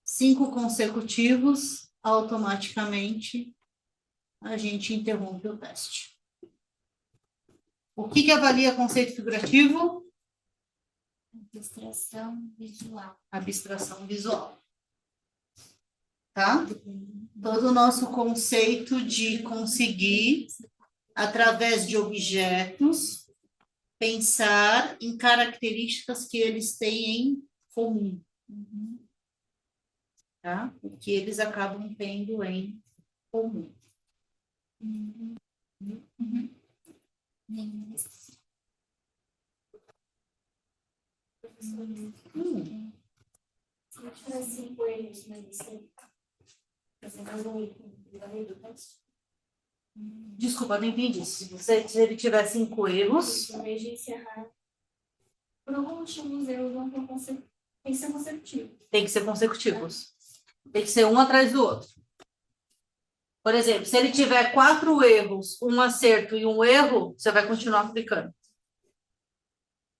5 consecutivos, automaticamente a gente interrompe o teste. O que avalia conceito figurativo? Abstração visual. Abstração visual. Tá? Todo o nosso conceito de conseguir, através de objetos, pensar em características que eles têm em comum. Tá? O que eles acabam tendo em comum. Se eu tiver 5 erros na lista, você vai ler do teste? Desculpa, não entendi. Se ele tiver 5 erros, Em vez de encerrar, por algum motivo, os erros não estão tem que ser consecutivos. tem que ser consecutivos. Tem que ser um atrás do outro. Por exemplo, se ele tiver 4 erros, um acerto e um erro, você vai continuar aplicando.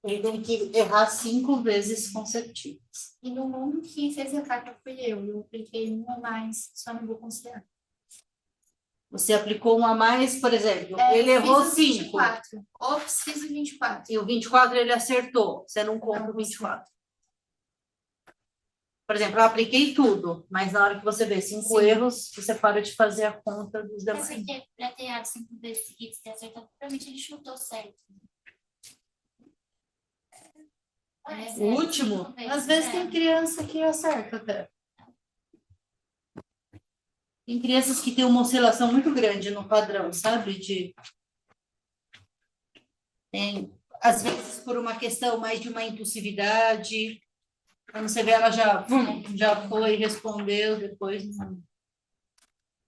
Ele tem que errar 5 vezes consecutivas. E no mundo que fez a carta fui eu apliquei um a mais, só não vou considerar. Você aplicou um a mais, por exemplo, ele Eu errou fiz o 5. 24. Ops, fiz o 24. E o 24 ele acertou. Você não conta o 24. Por exemplo, eu apliquei tudo, mas na hora que você vê 5 Sim. erros, você para de fazer a conta dos demais. Essa aqui é para ter errado 5 vezes seguidas, ter acertado, provavelmente ele chutou certo. O último, às vezes tem criança que acerta até. Tem crianças que têm uma oscilação muito grande no padrão, sabe? Às vezes por uma questão mais de uma impulsividade. Quando você vê, ela já foi, respondeu, depois não.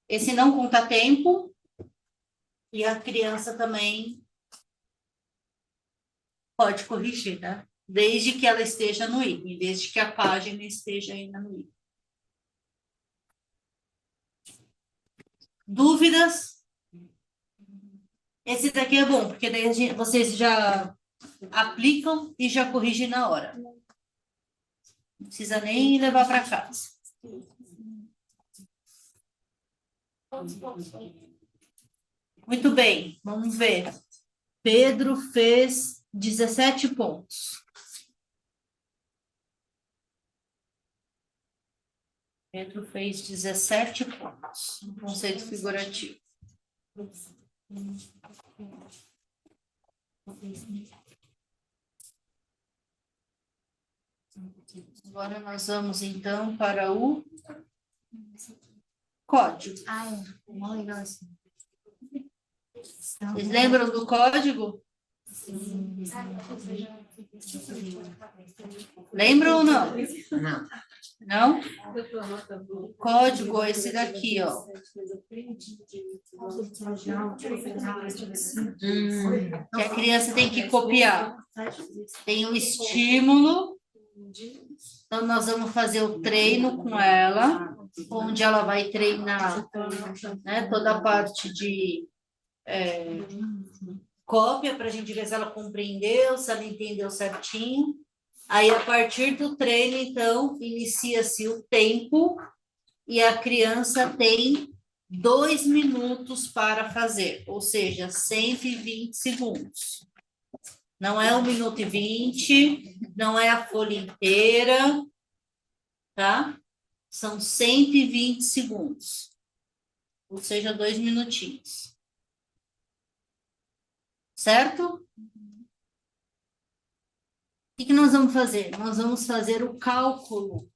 Esse não conta tempo. E a criança também pode corrigir, né? Desde que ela esteja no I, desde que a página esteja ainda no I. Dúvidas? Esse daqui é bom, porque daí vocês já aplicam e já corrigem na hora. Não precisa nem levar para casa. Muito bem, vamos ver. Pedro fez 17 pontos. Pedro fez 17 pontos no conceito figurativo. Agora nós vamos, então, para o código. Ah, é. Mó legal assim. Vocês lembram do código? Lembra ou não? Não. Não? O código é esse daqui, ó. Que a criança tem que copiar. Tem o estímulo. Então, nós vamos fazer o treino com ela, onde ela vai treinar, né, toda a parte de cópia, para a gente ver se ela compreendeu, se ela entendeu certinho. Aí, a partir do treino, então, inicia-se o tempo e a criança tem 2 minutos para fazer, ou seja, 120 segundos. Não é 1 minuto e 20, não é a folha inteira, tá? São 120 segundos, ou seja, 2 minutinhos. Certo? O que nós vamos fazer? Nós vamos fazer o cálculo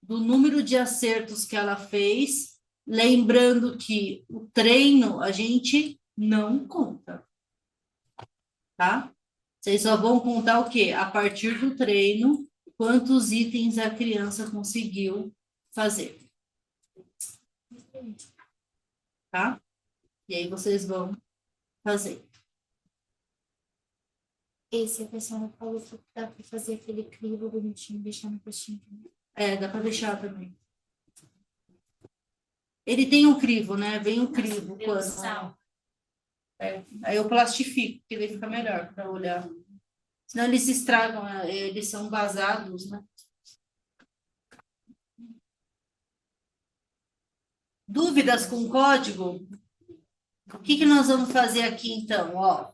do número de acertos que ela fez, lembrando que o treino a gente não conta, tá? Vocês só vão contar o quê? A partir do treino, quantos itens a criança conseguiu fazer. Tá? E aí vocês vão fazer. Esse a pessoa falou que dá para fazer aquele crivo bonitinho, deixar no postinho. Dá para deixar também. Ele tem um crivo, né? Vem um crivo. Aí eu plastifico, porque ele fica melhor para olhar. Senão eles se estragam, eles são vazados, né? Dúvidas com o código? O que nós vamos fazer aqui, então? Ó,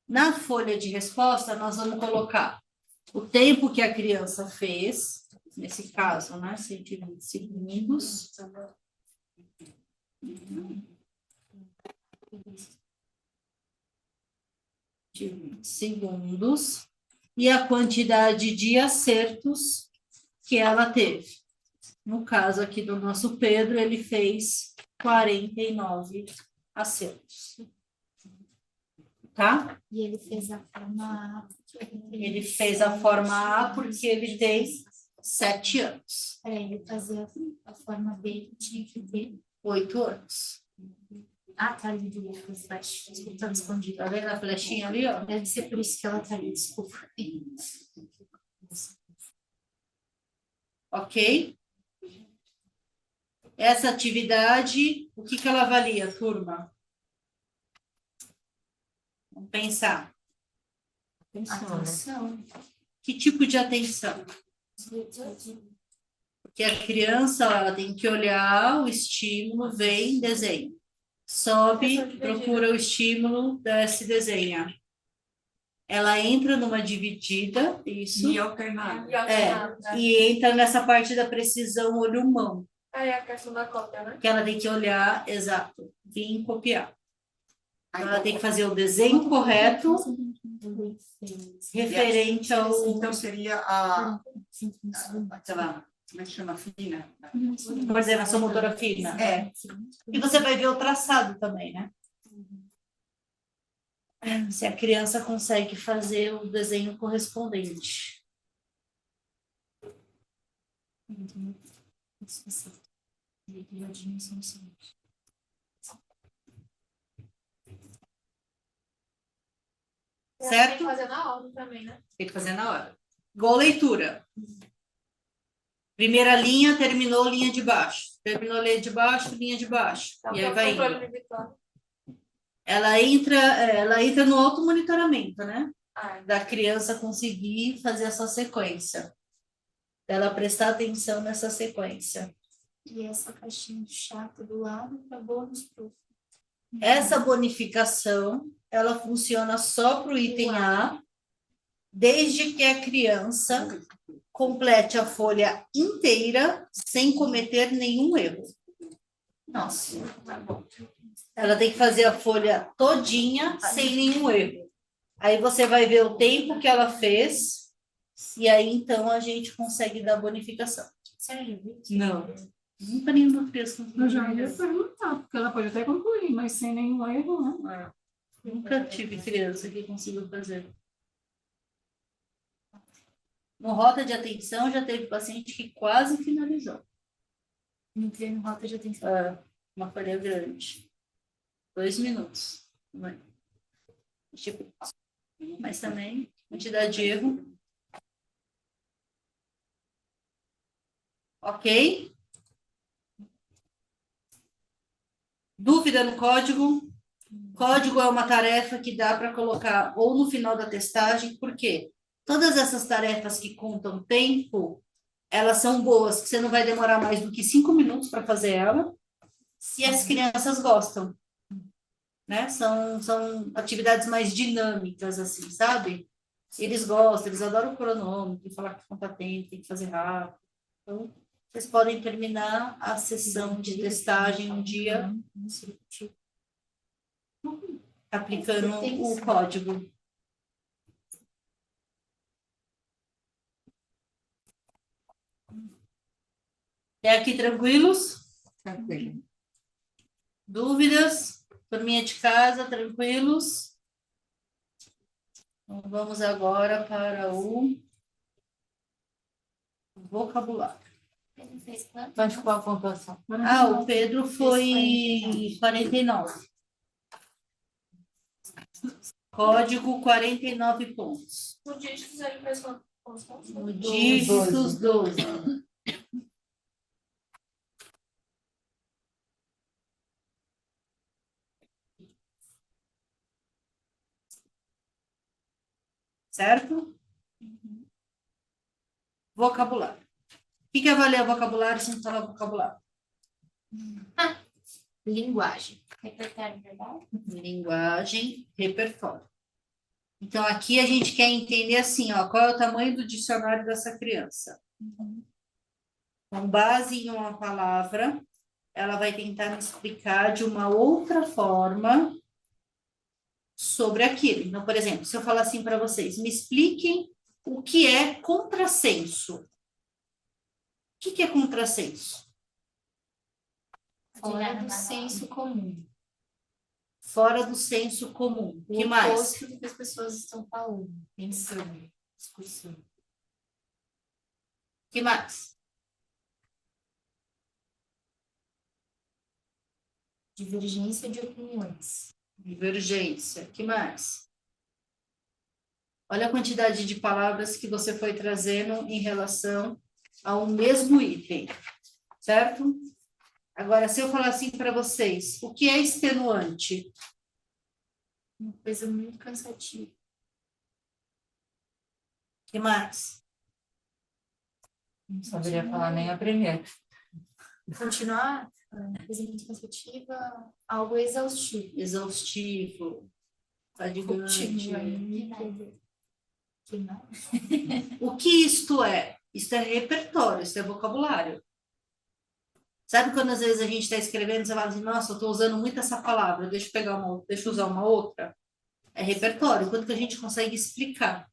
na folha de resposta, nós vamos colocar o tempo que a criança fez, nesse caso, né? 120 segundos. De 20 segundos. E a quantidade de acertos que ela teve. No caso aqui do nosso Pedro, ele fez 49 acertos. Tá? E ele fez a forma A. Ele fez a forma A porque ele tem 7 anos. Para ele fazer a forma B, ele tinha que ter 8 anos. Ah, tá ali do flash. Desculpa, tá escondido. Tá vendo a flechinha ali, ó? Deve ser por isso que ela tá ali, desculpa. Ok? Essa atividade, o que ela avalia, turma? Vamos pensar. Atenção. Que tipo de atenção? Porque a criança, ela tem que olhar o estímulo, vem, desenha. Sobe, procura o estímulo, desce, desenha. Ela entra numa dividida, isso. E alternado. E entra nessa parte da precisão olho-mão. É a questão da cópia, né? Que ela tem que olhar, exato, vir e copiar. Então, ela tem que fazer o desenho correto referente ao... Então, seria aquela, como é que chama? Fina. coordenação motora fina. E você vai ver o traçado também, né? Se a criança consegue fazer o desenho correspondente. Certo? Tem que fazer na hora também, né? Tem que fazer na hora. Igual leitura. Primeira linha, terminou linha de baixo. Terminou linha de baixo, linha de baixo. Então, E aí vai indo. controle vitória. Ela entra no automonitoramento, né? Ah, Da criança conseguir fazer essa sequência. Ela prestar atenção nessa sequência. E essa caixinha chata do lado para bônus pro. Essa bonificação, ela funciona só para o item A, desde que a criança complete a folha inteira sem cometer nenhum erro. Nossa, tá bom. Ela tem que fazer a folha todinha sem nenhum erro. Aí você vai ver o tempo que ela fez e aí então a gente consegue dar bonificação. Sério? Não. Nunca nenhuma criança. Eu já ia perguntar, porque ela pode até concluir, mas sem nenhum erro, né? Nunca tive criança que conseguiu fazer. No rota de atenção, já teve paciente que quase finalizou. No treino rota de atenção. Uma falha grande. 2 minutos. Tipo, mas também, quantidade de erro. Ok? Dúvida no código? Código é uma tarefa que dá para colocar ou no final da testagem, por quê? Todas essas tarefas que contam tempo, elas são boas, que você não vai demorar mais do que 5 minutos para fazer ela, e as crianças gostam, né? São atividades mais dinâmicas, assim, sabe? Eles gostam, eles adoram o cronômetro, falar que conta tempo, tem que fazer rápido. Então, vocês podem terminar a sessão de testagem um dia aplicando o código. Até aqui tranquilos? Tranquilo. Dúvidas? Turminha de casa, tranquilos? Então, vamos agora para o vocabulário. Ele fez quanto? Quanto ficou a pontuação? O Pedro foi 49. Código 49 pontos. No dígitos ele fez quantos pontos? No dígitos 12. Certo? Vocabulário. O que é avaliar vocabulário se não falar vocabulário? Linguagem. Repertório verbal. Linguagem, repertório. Então, aqui a gente quer entender assim, ó, qual é o tamanho do dicionário dessa criança. Com base em uma palavra, ela vai tentar me explicar de uma outra forma sobre aquilo. Então, por exemplo, se eu falar assim para vocês, me expliquem o que é contrassenso. O que é contrassenso? Fora do senso comum. Fora do senso comum. O que O mais? oposto do que as pessoas estão falando, pensando, discussão. O que mais? Divergência de opiniões. Divergência. O que mais? Olha a quantidade de palavras que você foi trazendo em relação ao mesmo item, certo? Agora, se eu falar assim para vocês, o que é extenuante? Uma coisa muito cansativa. O que mais? Não saberia falar nem a primeira. Continuar, uma coisa muito cansativa, algo exaustivo. Exaustivo. Fadigante. Que não. O que isto é? Isto é repertório, isto é vocabulário. Sabe quando às vezes a gente está escrevendo, você fala assim, nossa, eu estou usando muito essa palavra, deixa eu pegar uma outra, deixa eu usar uma outra? É repertório, quanto que a gente consegue explicar.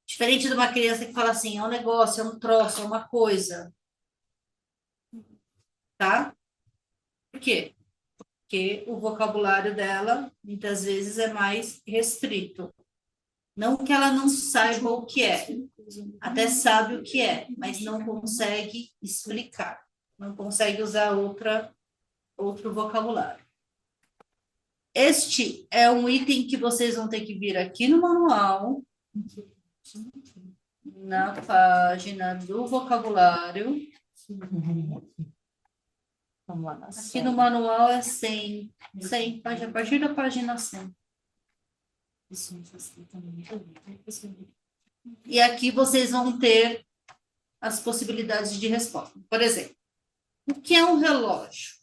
Diferente de uma criança que fala assim, é um negócio, é um troço, é uma coisa. Tá? Por quê? Porque o vocabulário dela, muitas vezes, é mais restrito. Não que ela não saiba o que é, até sabe o que é, mas não consegue explicar. Não consegue usar outro vocabulário. Este é um item que vocês vão ter que vir aqui no manual, na página do vocabulário. Vamos lá. Aqui no manual é 100, a partir da página 100. E aqui vocês vão ter as possibilidades de resposta. Por exemplo, o que é um relógio?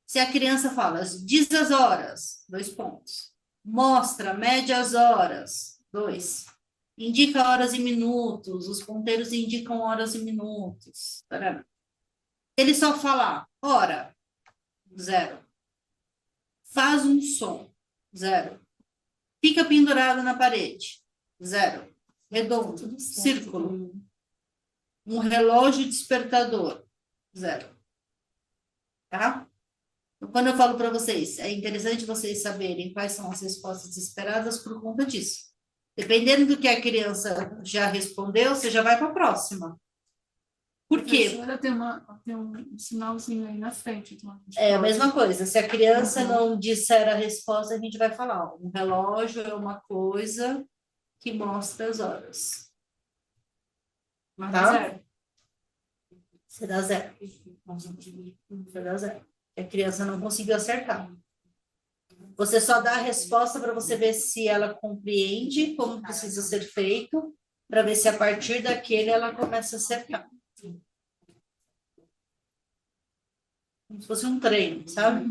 Se a criança fala, diz as horas, 2 pontos. Mostra, mede as horas, 2. Indica horas e minutos, os ponteiros indicam horas e minutos. Tarará. Ele só falar hora, 0. Faz um som, 0. Fica pendurado na parede, 0. Redondo, círculo. Um relógio despertador, 0. Tá? Então, quando eu falo para vocês, é interessante vocês saberem quais são as respostas esperadas por conta disso. Dependendo do que a criança já respondeu, você já vai para a próxima. Por quê? Professora, tem um sinalzinho aí na frente. Então gente É a pode- mesma coisa. Se a criança não disser a resposta, a gente vai falar, ó, um relógio é uma coisa que mostra as horas. Mas Tá? zero. Você dá zero. Você dá zero. A criança não conseguiu acertar. Você só dá a resposta para você ver se ela compreende como precisa ser feito, para ver se a partir daquele ela começa a acertar. Como se fosse um treino, sabe?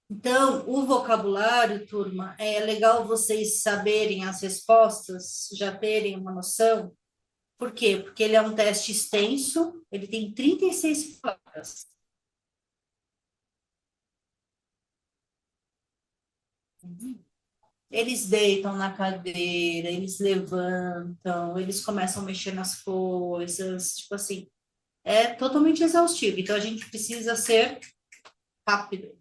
Então, o vocabulário, turma, é legal vocês saberem as respostas, já terem uma noção. Por quê? Porque ele é um teste extenso, ele tem 36 palavras. Eles deitam na cadeira, eles levantam, eles começam a mexer nas coisas, tipo assim, é totalmente exaustivo. Então, a gente precisa ser rápido.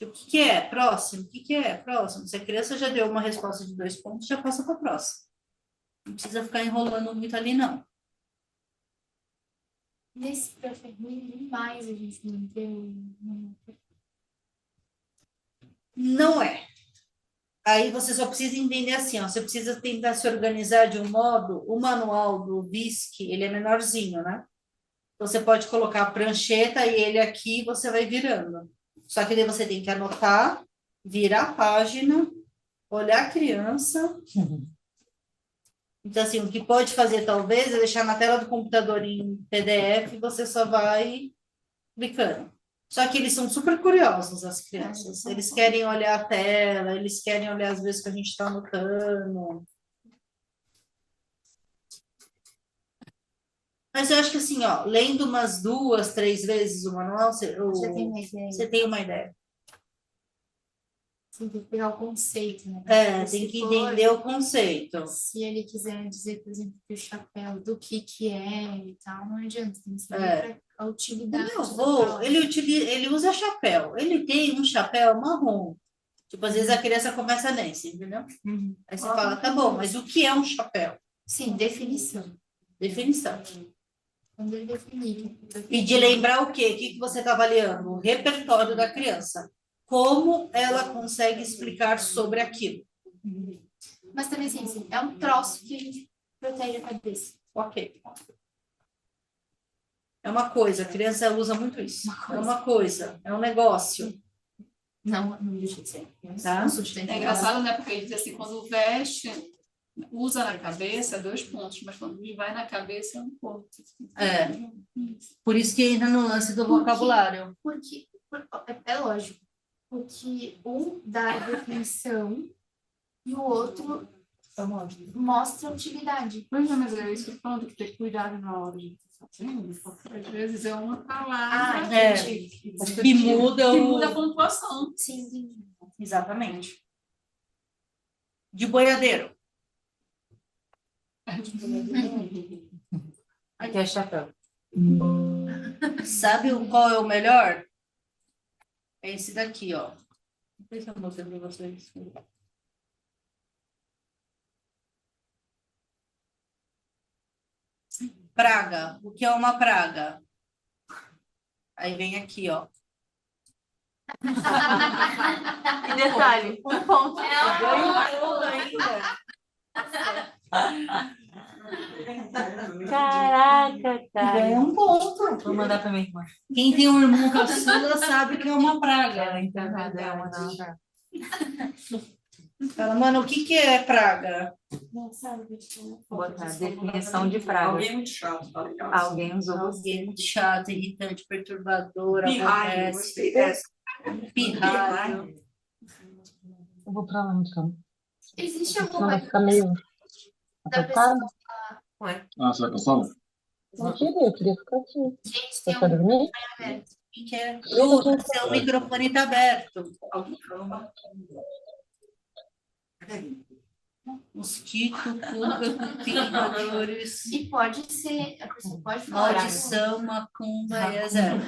O que que é? Próximo. O que que é? Próximo. Se a criança já deu uma resposta de 2 pontos, já passa para a próxima. Não precisa ficar enrolando muito ali, não. Nesse prof é ruim demais a gente manter Não é. Aí você só precisa entender assim, ó, você precisa tentar se organizar de um modo, o manual do BISC, ele é menorzinho, né? Você pode colocar a prancheta e ele aqui você vai virando. Só que daí você tem que anotar, virar a página, olhar a criança. Então, assim, o que pode fazer talvez é deixar na tela do computador em PDF e você só vai clicando. Só que eles são super curiosos, as crianças. Eles querem olhar a tela, eles querem olhar as vezes que a gente está anotando. Mas eu acho que assim, ó, lendo umas 2, 3 vezes o manual, Já tem uma ideia. você tem uma ideia. Tem que pegar o conceito, né? É, Porque tem se que for- entender o conceito. Se ele quiser dizer, por exemplo, que o chapéu, do que é e tal, não adianta, tem que saber É. a O utilidade. meu da avô, palavra. ele usa chapéu. Ele tem um chapéu marrom. Tipo, às vezes a criança começa nesse, entendeu? Uhum. Aí você fala, tá bom, mas o que é um chapéu? Sim, definição. Definição. Quando ele definir. E de lembrar o quê? O que que você está avaliando? O repertório da criança. Como ela consegue explicar sobre aquilo. Mas também, assim, é um troço que a gente protege a cabeça. Ok. É uma coisa, a criança usa muito isso. É uma coisa, é um negócio. Não deixa de ser. Tá. Um sustento. É engraçado, né? Porque ele diz assim, quando veste, usa na cabeça, 2 pontos, mas quando vai na cabeça, é 1 ponto. É. Por isso que entra no lance do vocabulário. Porque, é lógico, porque um dá a definição e o outro mostra a utilidade. Pois é, mas é isso que eu tô falando, que tem que cuidar na hora de fazendo, porque às vezes é uma palavra entendi. Que muda que o... muda a pontuação. Sim, entendi. Exatamente. De boiadeiro. Aqui é chapéu. Sabe qual é o melhor? É esse daqui, ó. Não sei se eu mostrei para vocês. Praga. O que é uma praga? Aí vem aqui, ó. E detalhe, 1 ponto. Eu ganho um ponto ainda. Caraca, cara. Ganha um ponto. Vou mandar pra minha irmã. Quem tem um irmão caçula sabe que é uma praga. Fala, mano, o que que é praga? Não sabe, deixa eu Vou botar definição de praga. Alguém muito chato, tá ligado? Alguém usou. Alguém muito chato, irritante, perturbador, Pirralho, aborrece. gostei dessa. Pirralho. Eu vou pra lá, então. Existe Senão alguma vai ficar meio da apertado. Ah, você vai passar? Não queria, eu queria ficar aqui. gente Você tem quer dormir? aberto. Quem quer? Bruno, seu microfone tá aberto. Mosquito, pulga, cupim, roedores, E pode ser, a pessoa pode falar. maldição, macumba e zero.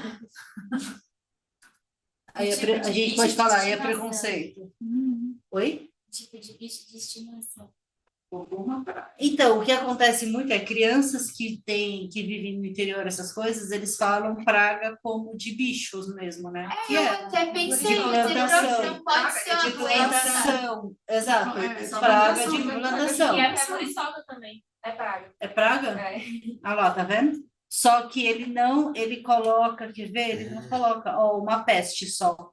Aí Tipo a de gente bicho pode de falar, aí é estimação. preconceito. Oi? Tipo de bicho de estimação. Então, o que acontece muito é crianças que vivem no interior, essas coisas, eles falam praga como de bichos mesmo, né? Que Eu é até pensei, de mas plantação. não pode ser uma de doença. plantação. Exato. Só Praga de plantação, plantação. E até muriçoca também. É praga. É praga? É. Ah lá, tá vendo? Só que ele coloca, quer ver? Ele não coloca, ó, uma peste só.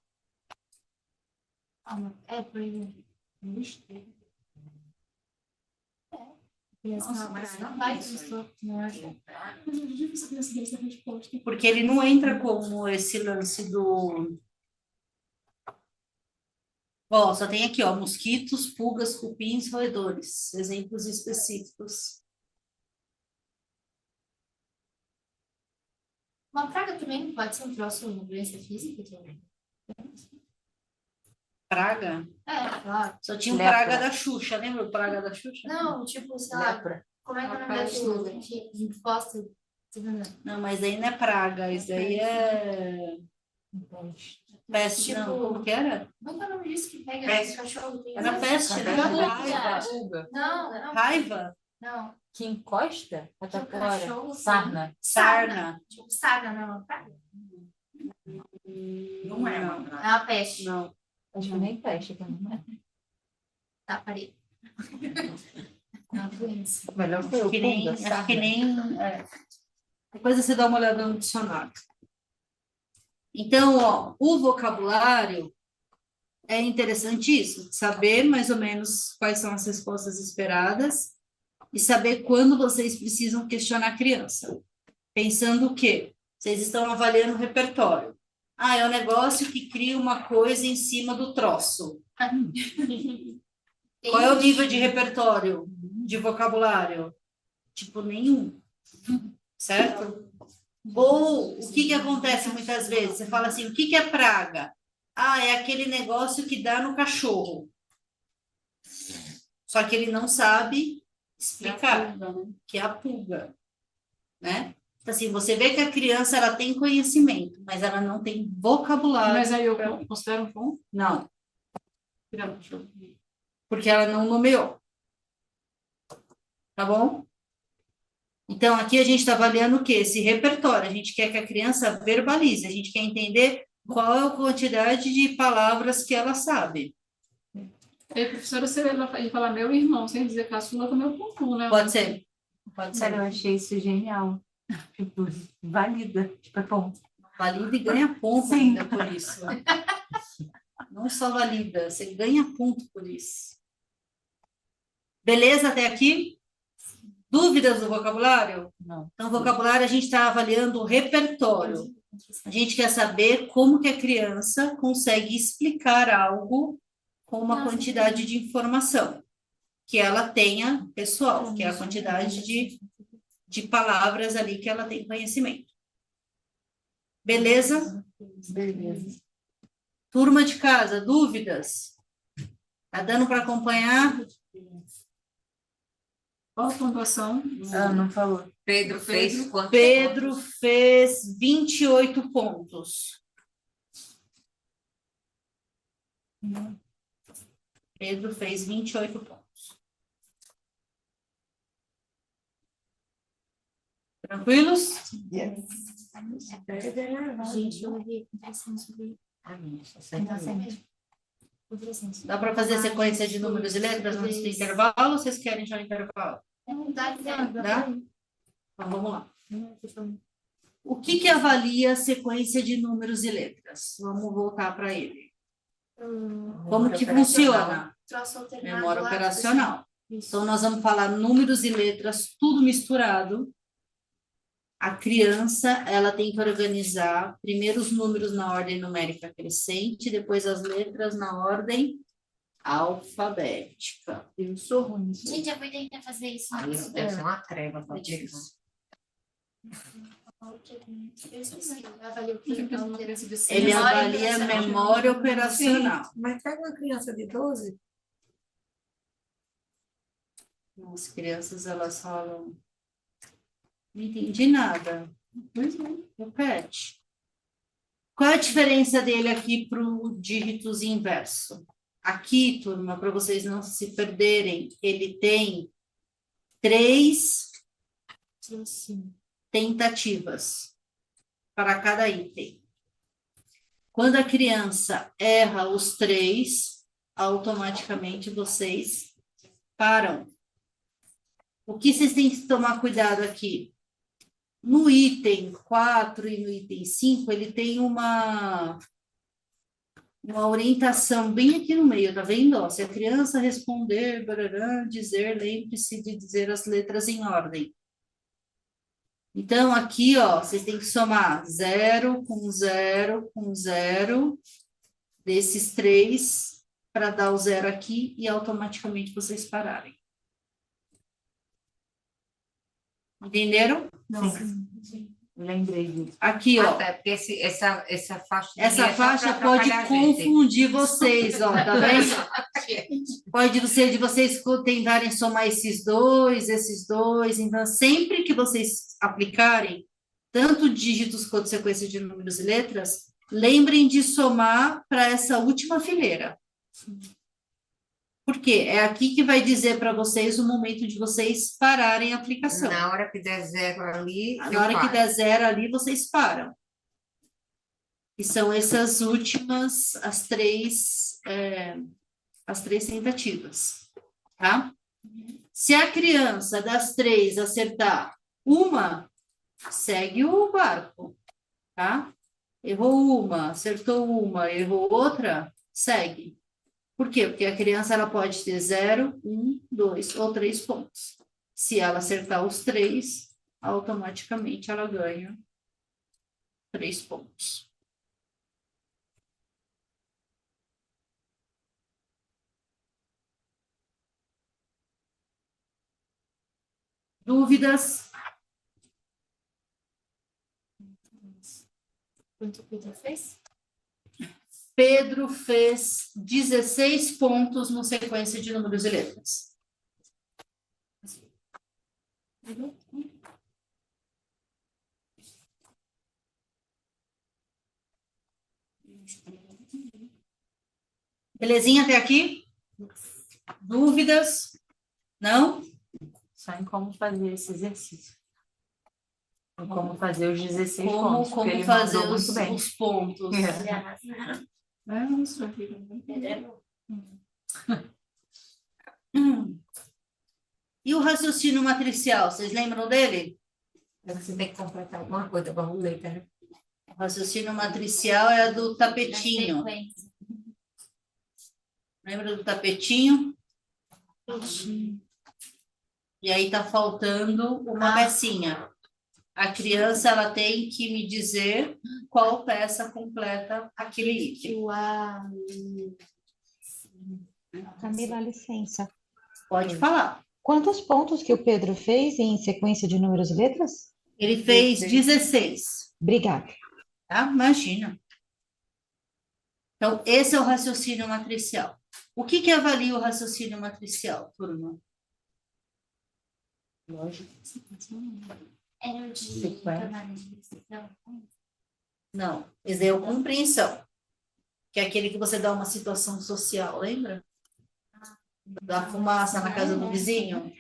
É, por exemplo. Nossa, mas Não vai ter não acho. Porque ele não entra como esse lance do. Ó, só tem aqui, ó, mosquitos, pulgas, cupins, roedores. Exemplos específicos. Uma praga também pode ser um troço, uma doença física também. Praga? É, claro. Só tinha o Lepra. praga da Xuxa, lembra o praga da Xuxa? Não, tipo, sei lá, Lepra. como é que é o nome Rapaz, daquilo que encosta? Não, mas aí não é praga, isso aí é peste, Tipo- não, como que era? Como é que é o nome disso que pega Peste. os cachorros? Tem Era essas- peste, né? Raiva. Pulga. Não, Raiva? não. Que encosta? Que Até o fora. cachorro Sarna. Sarna. Tipo, sarna, não é uma praga? Não é uma É praga. uma peste. Não. Acho que nem peste também. Né? Tá, parei. É uma doença. Melhor foi o Que nem, pulga, acho que sarna. nem. Depois você dá uma olhada no dicionário. Então, ó, o vocabulário é interessantíssimo, saber mais ou menos quais são as respostas esperadas e saber quando vocês precisam questionar a criança. Pensando o quê? Vocês estão avaliando o repertório. Ah, é um negócio que cria uma coisa em cima do troço. Qual é o nível de repertório, de vocabulário? Tipo, nenhum. Certo? Ou o que acontece muitas vezes? Você fala assim, o que é praga? Ah, é aquele negócio que dá no cachorro. Só que ele não sabe explicar, que é a pulga, né? Então, assim, você vê que a criança ela tem conhecimento, mas ela não tem vocabulário. Mas aí eu considero um ponto. Não. Porque ela não nomeou. Tá bom? Então, aqui a gente está avaliando o quê? Esse repertório. A gente quer que a criança verbalize, a gente quer entender qual é a quantidade de palavras que ela sabe. E aí, professora, você vai falar meu irmão, sem dizer caçula com meu ponto, né? Pode ser? Pode Sério, eu ser. achei isso genial. Tipo, válida. Tipo, é bom. Valida e ganha ponto ainda por isso. Não só valida, você ganha ponto por isso. Beleza até aqui? Dúvidas do vocabulário? Não. Então, vocabulário, a gente está avaliando o repertório. A gente quer saber como que a criança consegue explicar algo com uma quantidade de informação que ela tenha pessoal, que é a quantidade de palavras ali que ela tem conhecimento. Beleza? Beleza. Turma de casa, dúvidas? Tá dando para acompanhar? Qual a pontuação? Ah, não falou. Pedro fez quantos Pedro fez 28 pontos. Pedro fez 28 pontos. Tranquilos? Gente, eu ouvi conversação sobre Dá para fazer sequência de números e letras antes do intervalo ou vocês querem já o intervalo? Dá? Então, vamos lá. O que avalia a sequência de números e letras? Vamos voltar para ele. Como que funciona? Troço alternado Memória lá, operacional. Isso. Então, nós vamos falar números e letras, tudo misturado. A criança, ela tem que organizar primeiro os números na ordem numérica crescente, depois as letras na ordem alfabética. Eu sou ruim. Gente, eu vou tentar fazer isso. Aí isso deve ser uma treva para Eu esqueci. Eu avalio o que Ele avalia a memória operacional. Mas pega uma criança de 12, As crianças, elas falam, não entendi nada. Repete. Qual é a diferença dele aqui para o dígitos inverso? Aqui, turma, para vocês não se perderem, ele tem 3 tentativas para cada item. Quando a criança erra os 3, automaticamente vocês param. O que vocês têm que tomar cuidado aqui? No item 4 e no item 5, ele tem uma orientação bem aqui no meio, tá vendo? Ó, se a criança responder, barará, dizer, lembre-se de dizer as letras em ordem. Então, aqui, ó, vocês têm que somar 0 com 0 com 0 desses 3 para dar o 0 aqui e automaticamente vocês pararem. Entenderam? Não. Lembrei disso. Aqui, ó. Até porque essa faixa... Essa faixa pode confundir vocês, ó, tá vendo? Pode ser de vocês tentarem somar esses dois. Então, sempre que vocês aplicarem tanto dígitos quanto sequência de números e letras, lembrem de somar para essa última fileira. Por quê? É aqui que vai dizer para vocês o momento de vocês pararem a aplicação. Na hora que der 0 ali, Na hora que der 0 ali, vocês param. E são essas últimas, as três tentativas, tá? Se a criança das 3 acertar uma, segue o barco, tá? Errou uma, acertou uma, errou outra, segue. Por quê? Porque a criança ela pode ter 0, 1, 2 ou 3 pontos. Se ela acertar os 3, automaticamente ela ganha 3 pontos. Dúvidas? Quanto o Pedro fez? Pedro fez 16 pontos no sequência de números e letras. Belezinha até aqui? Dúvidas? Não? Só em como fazer esse exercício. Em como fazer os 16 Como, pontos. como ele fazer mandou muito bem. os pontos. E o raciocínio matricial, vocês lembram dele? Você tem que completar alguma coisa, vamos ler, né? O raciocínio matricial é a do tapetinho. Lembra do tapetinho? E aí tá faltando uma pecinha. A criança ela tem que me dizer qual peça completa aquele item. Camila, licença. Pode falar. Quantos pontos que o Pedro fez em sequência de números e letras? Ele fez 16. Obrigada. Tá? Imagina. Então, esse é o raciocínio matricial. O que avalia o raciocínio matricial, turma? Lógico. Era o de tomada de decisão? Não, esse é o compreensão. Que é aquele que você dá uma situação social, lembra? Da fumaça na casa do vizinho.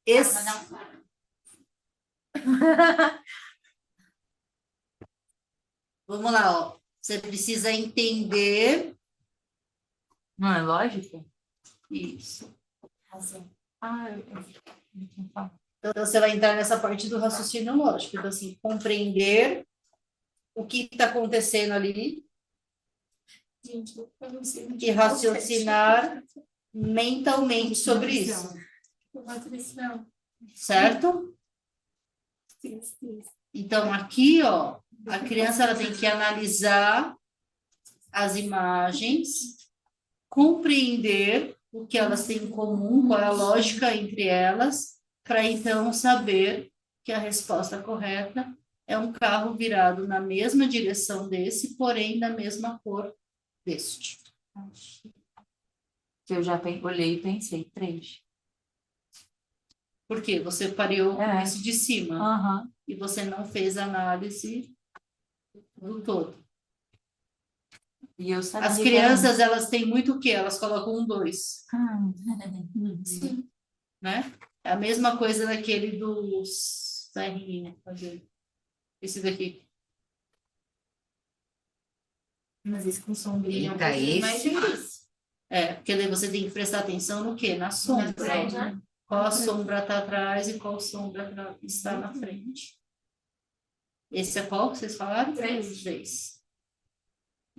Esse... Vamos lá, ó. Você precisa entender. Não é lógico? Isso. Então, você vai entrar nessa parte do raciocínio lógico. Então, assim, compreender o que está acontecendo ali e raciocinar mentalmente sobre isso. Certo? Então, aqui, ó, a criança ela tem que analisar as imagens, compreender o que elas têm em comum, qual é a lógica entre elas, para então saber que a resposta correta é um carro virado na mesma direção desse, porém da mesma cor deste. Que eu já olhei e pensei, 3. Por quê? Você pariu com esse de cima Aham. e você não fez a análise do todo. E eu sabia As que era crianças, elas têm muito o quê? Elas colocam 1, 2, Sim. né? É a mesma coisa daquele dos ferrinhos. Cadê? Esse daqui. Mas esse com sombrinha é um Eita, pouquinho mais esse? difícil. Porque daí você tem que prestar atenção no quê? Na sombra. frente, né? Qual a sombra está atrás e qual sombra está na frente. Esse é qual que vocês falaram? 3. 3.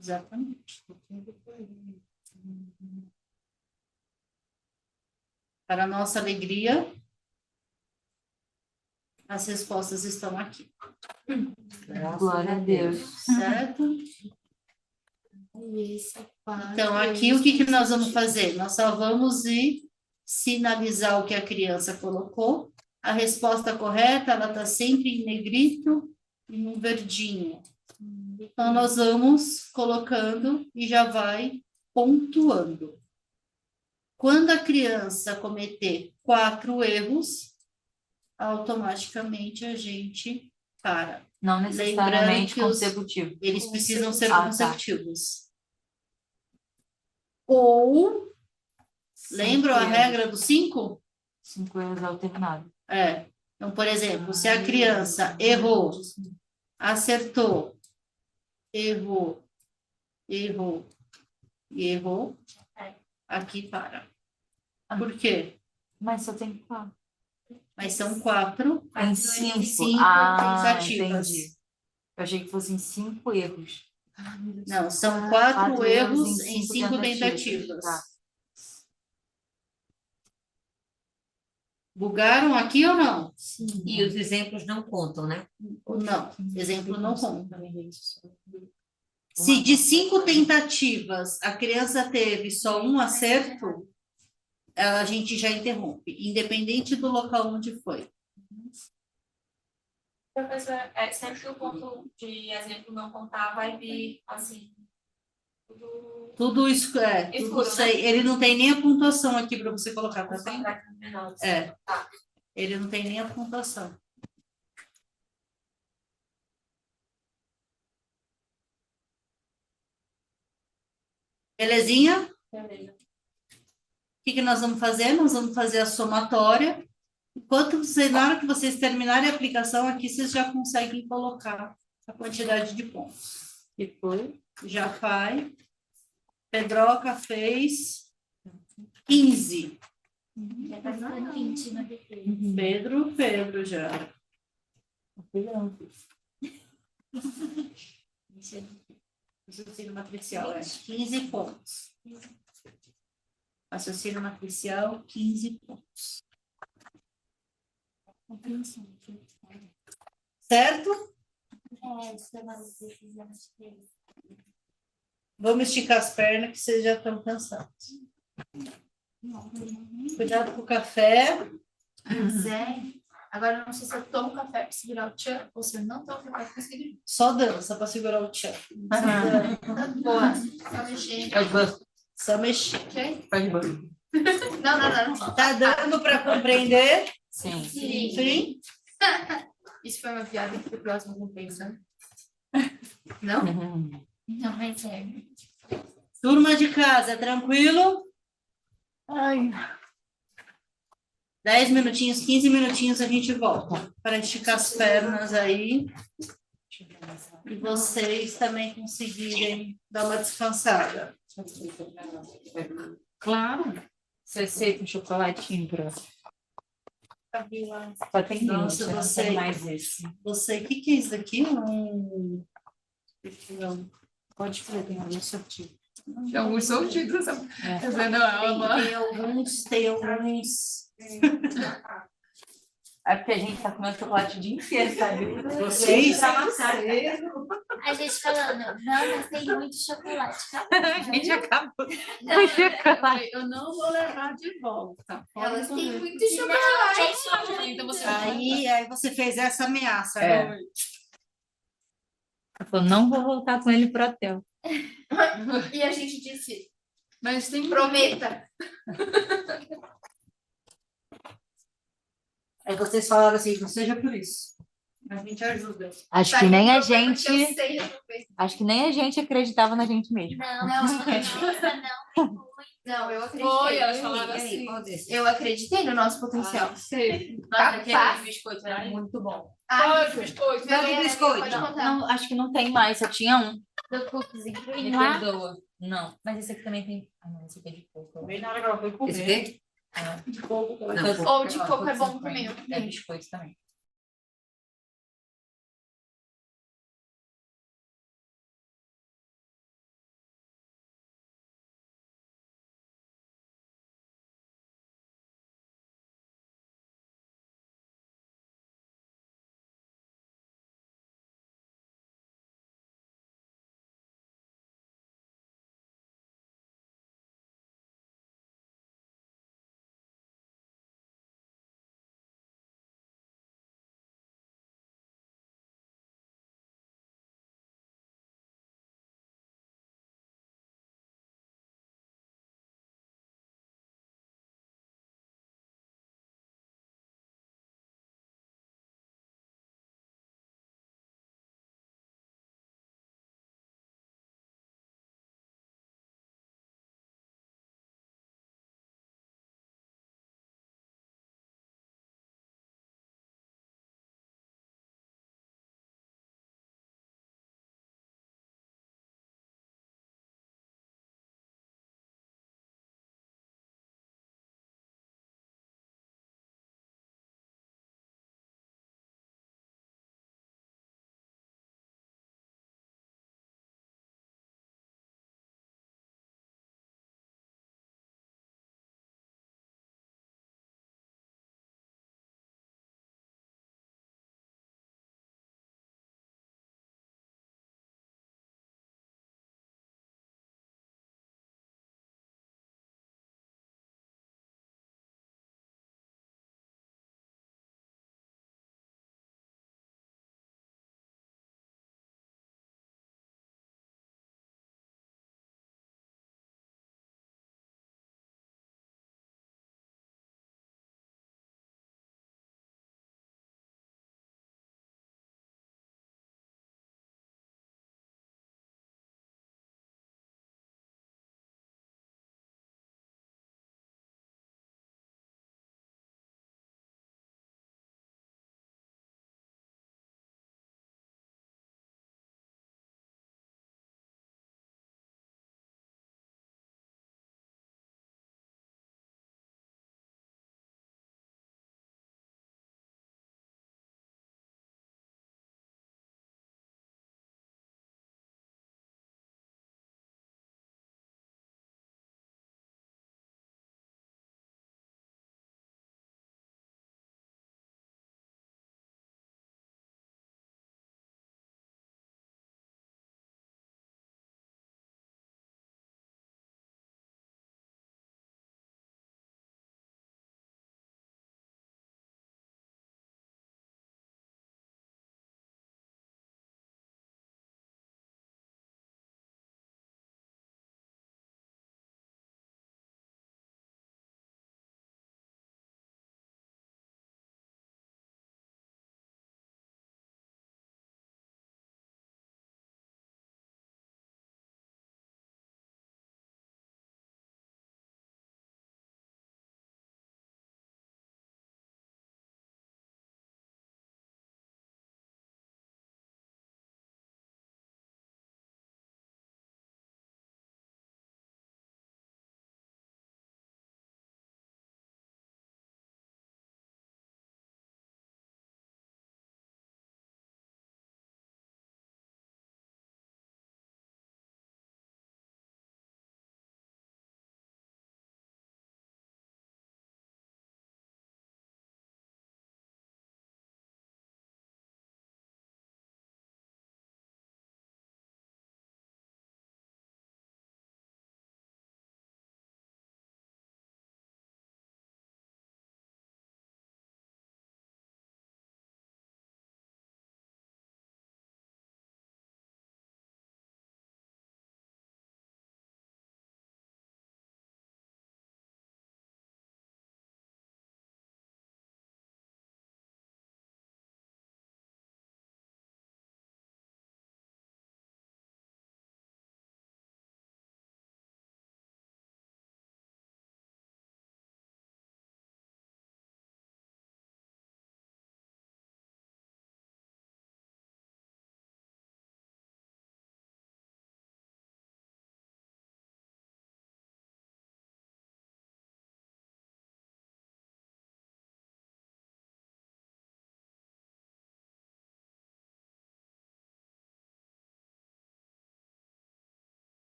Exatamente. Para a nossa alegria, as respostas estão aqui. Glória a Deus. Certo? E esse é 4. Então, aqui o que nós vamos fazer? Nós só vamos ir sinalizar o que a criança colocou. A resposta correta, ela está sempre em negrito e no verdinho. Então, nós vamos colocando e já vai pontuando. Quando a criança cometer 4 erros, automaticamente a gente para. Não necessariamente que consecutivo. eles precisam ser Tá. consecutivos. Ou, lembram a 5 erros. regra do 5? 5 erros alternados. Então, por exemplo, se a criança errou, acertou, errou e errou, aqui para. Por quê? Mas só tem 4. Mas são 4 Em 5 5. tentativas. Entendi. Eu achei que fossem 5 erros. Não, são 4 erros em 5 cinco tentativas. Tá. Bugaram aqui ou não? Sim. E os exemplos não contam, né? Não, exemplo não conta. Se de 5 tentativas a criança teve só um acerto, a gente já interrompe, independente do local onde foi. Professor, sempre que o ponto de exemplo não contar, vai vir assim. Tudo isso tudo Escuro, sei. Ele não tem nem a pontuação aqui para você colocar, tá vendo? Tá. Ele não tem nem a pontuação. Belezinha? Beleza. O que nós vamos fazer? Nós vamos fazer a somatória. Na hora que vocês terminarem a aplicação, aqui vocês já conseguem colocar a quantidade de pontos. E foi? Já vai. Pedroca fez 15. Já tá ficando 20, né? Pedro já. Raciocínio matricial, 15 pontos. Raciocínio matricial, 15 pontos. Certo? Vamos esticar as pernas que vocês já estão cansados. Cuidado com o café. Agora eu não sei se eu tomo café para segurar o tchan ou se eu não tomo café para segurar. Só dança para segurar o tchan. Boa. Só mexer. Só mexer. Ok? Faz barulho. Não. Tá dando para compreender? Sim. Sim. Isso foi uma piada que o próximo não pensa. Não? Não, mas é. Turma de casa, é tranquilo? 10 minutinhos, 15 minutinhos a gente volta para esticar as pernas aí e vocês também conseguirem dar uma descansada. Claro. Você aceita um chocolatinho, prof? Só tem Nossa, 20, não você- tem mais esse. Você, o que é isso daqui? Não. Pode crer, tem algum sortido. Tem alguns sortidos. Fazendo aula. Tem alguns. É porque a gente tá comendo chocolate o dia inteiro, sabe? Vocês? A gente falando, não, mas tem muito chocolate. A gente acabou. Eu não vou levar de volta. Elas têm muito chocolate. Então você Aí você fez essa ameaça. É. Né? Ela falou, não vou voltar com ele pro hotel. E a gente disse, Mas tem Prometa. Aí vocês falaram assim, não seja por isso. A gente ajuda. Acho que nem a Problema gente. que eu sei resolver. Acho que nem a gente acreditava na gente mesmo. Não, não. Não, eu Foi, acreditei. elas falaram E aí, assim. qual desses? Eu acreditei no nosso potencial. Sei. Nossa, aquele Capaz. biscoito era muito bom. Qual de biscoito? Meu de Deus, biscoito? pode contar. Não, acho que não tem mais, só tinha um. Do cookies and Me cream lá. perdoa. Não, mas esse aqui também tem. Ah, não, esse aqui é de coco. Bem na hora que ela foi Esse comer. aqui? Ah, De coco, ela não, faz- coco, Ou de ó, coco é cookies bom and cream. também. É biscoito também.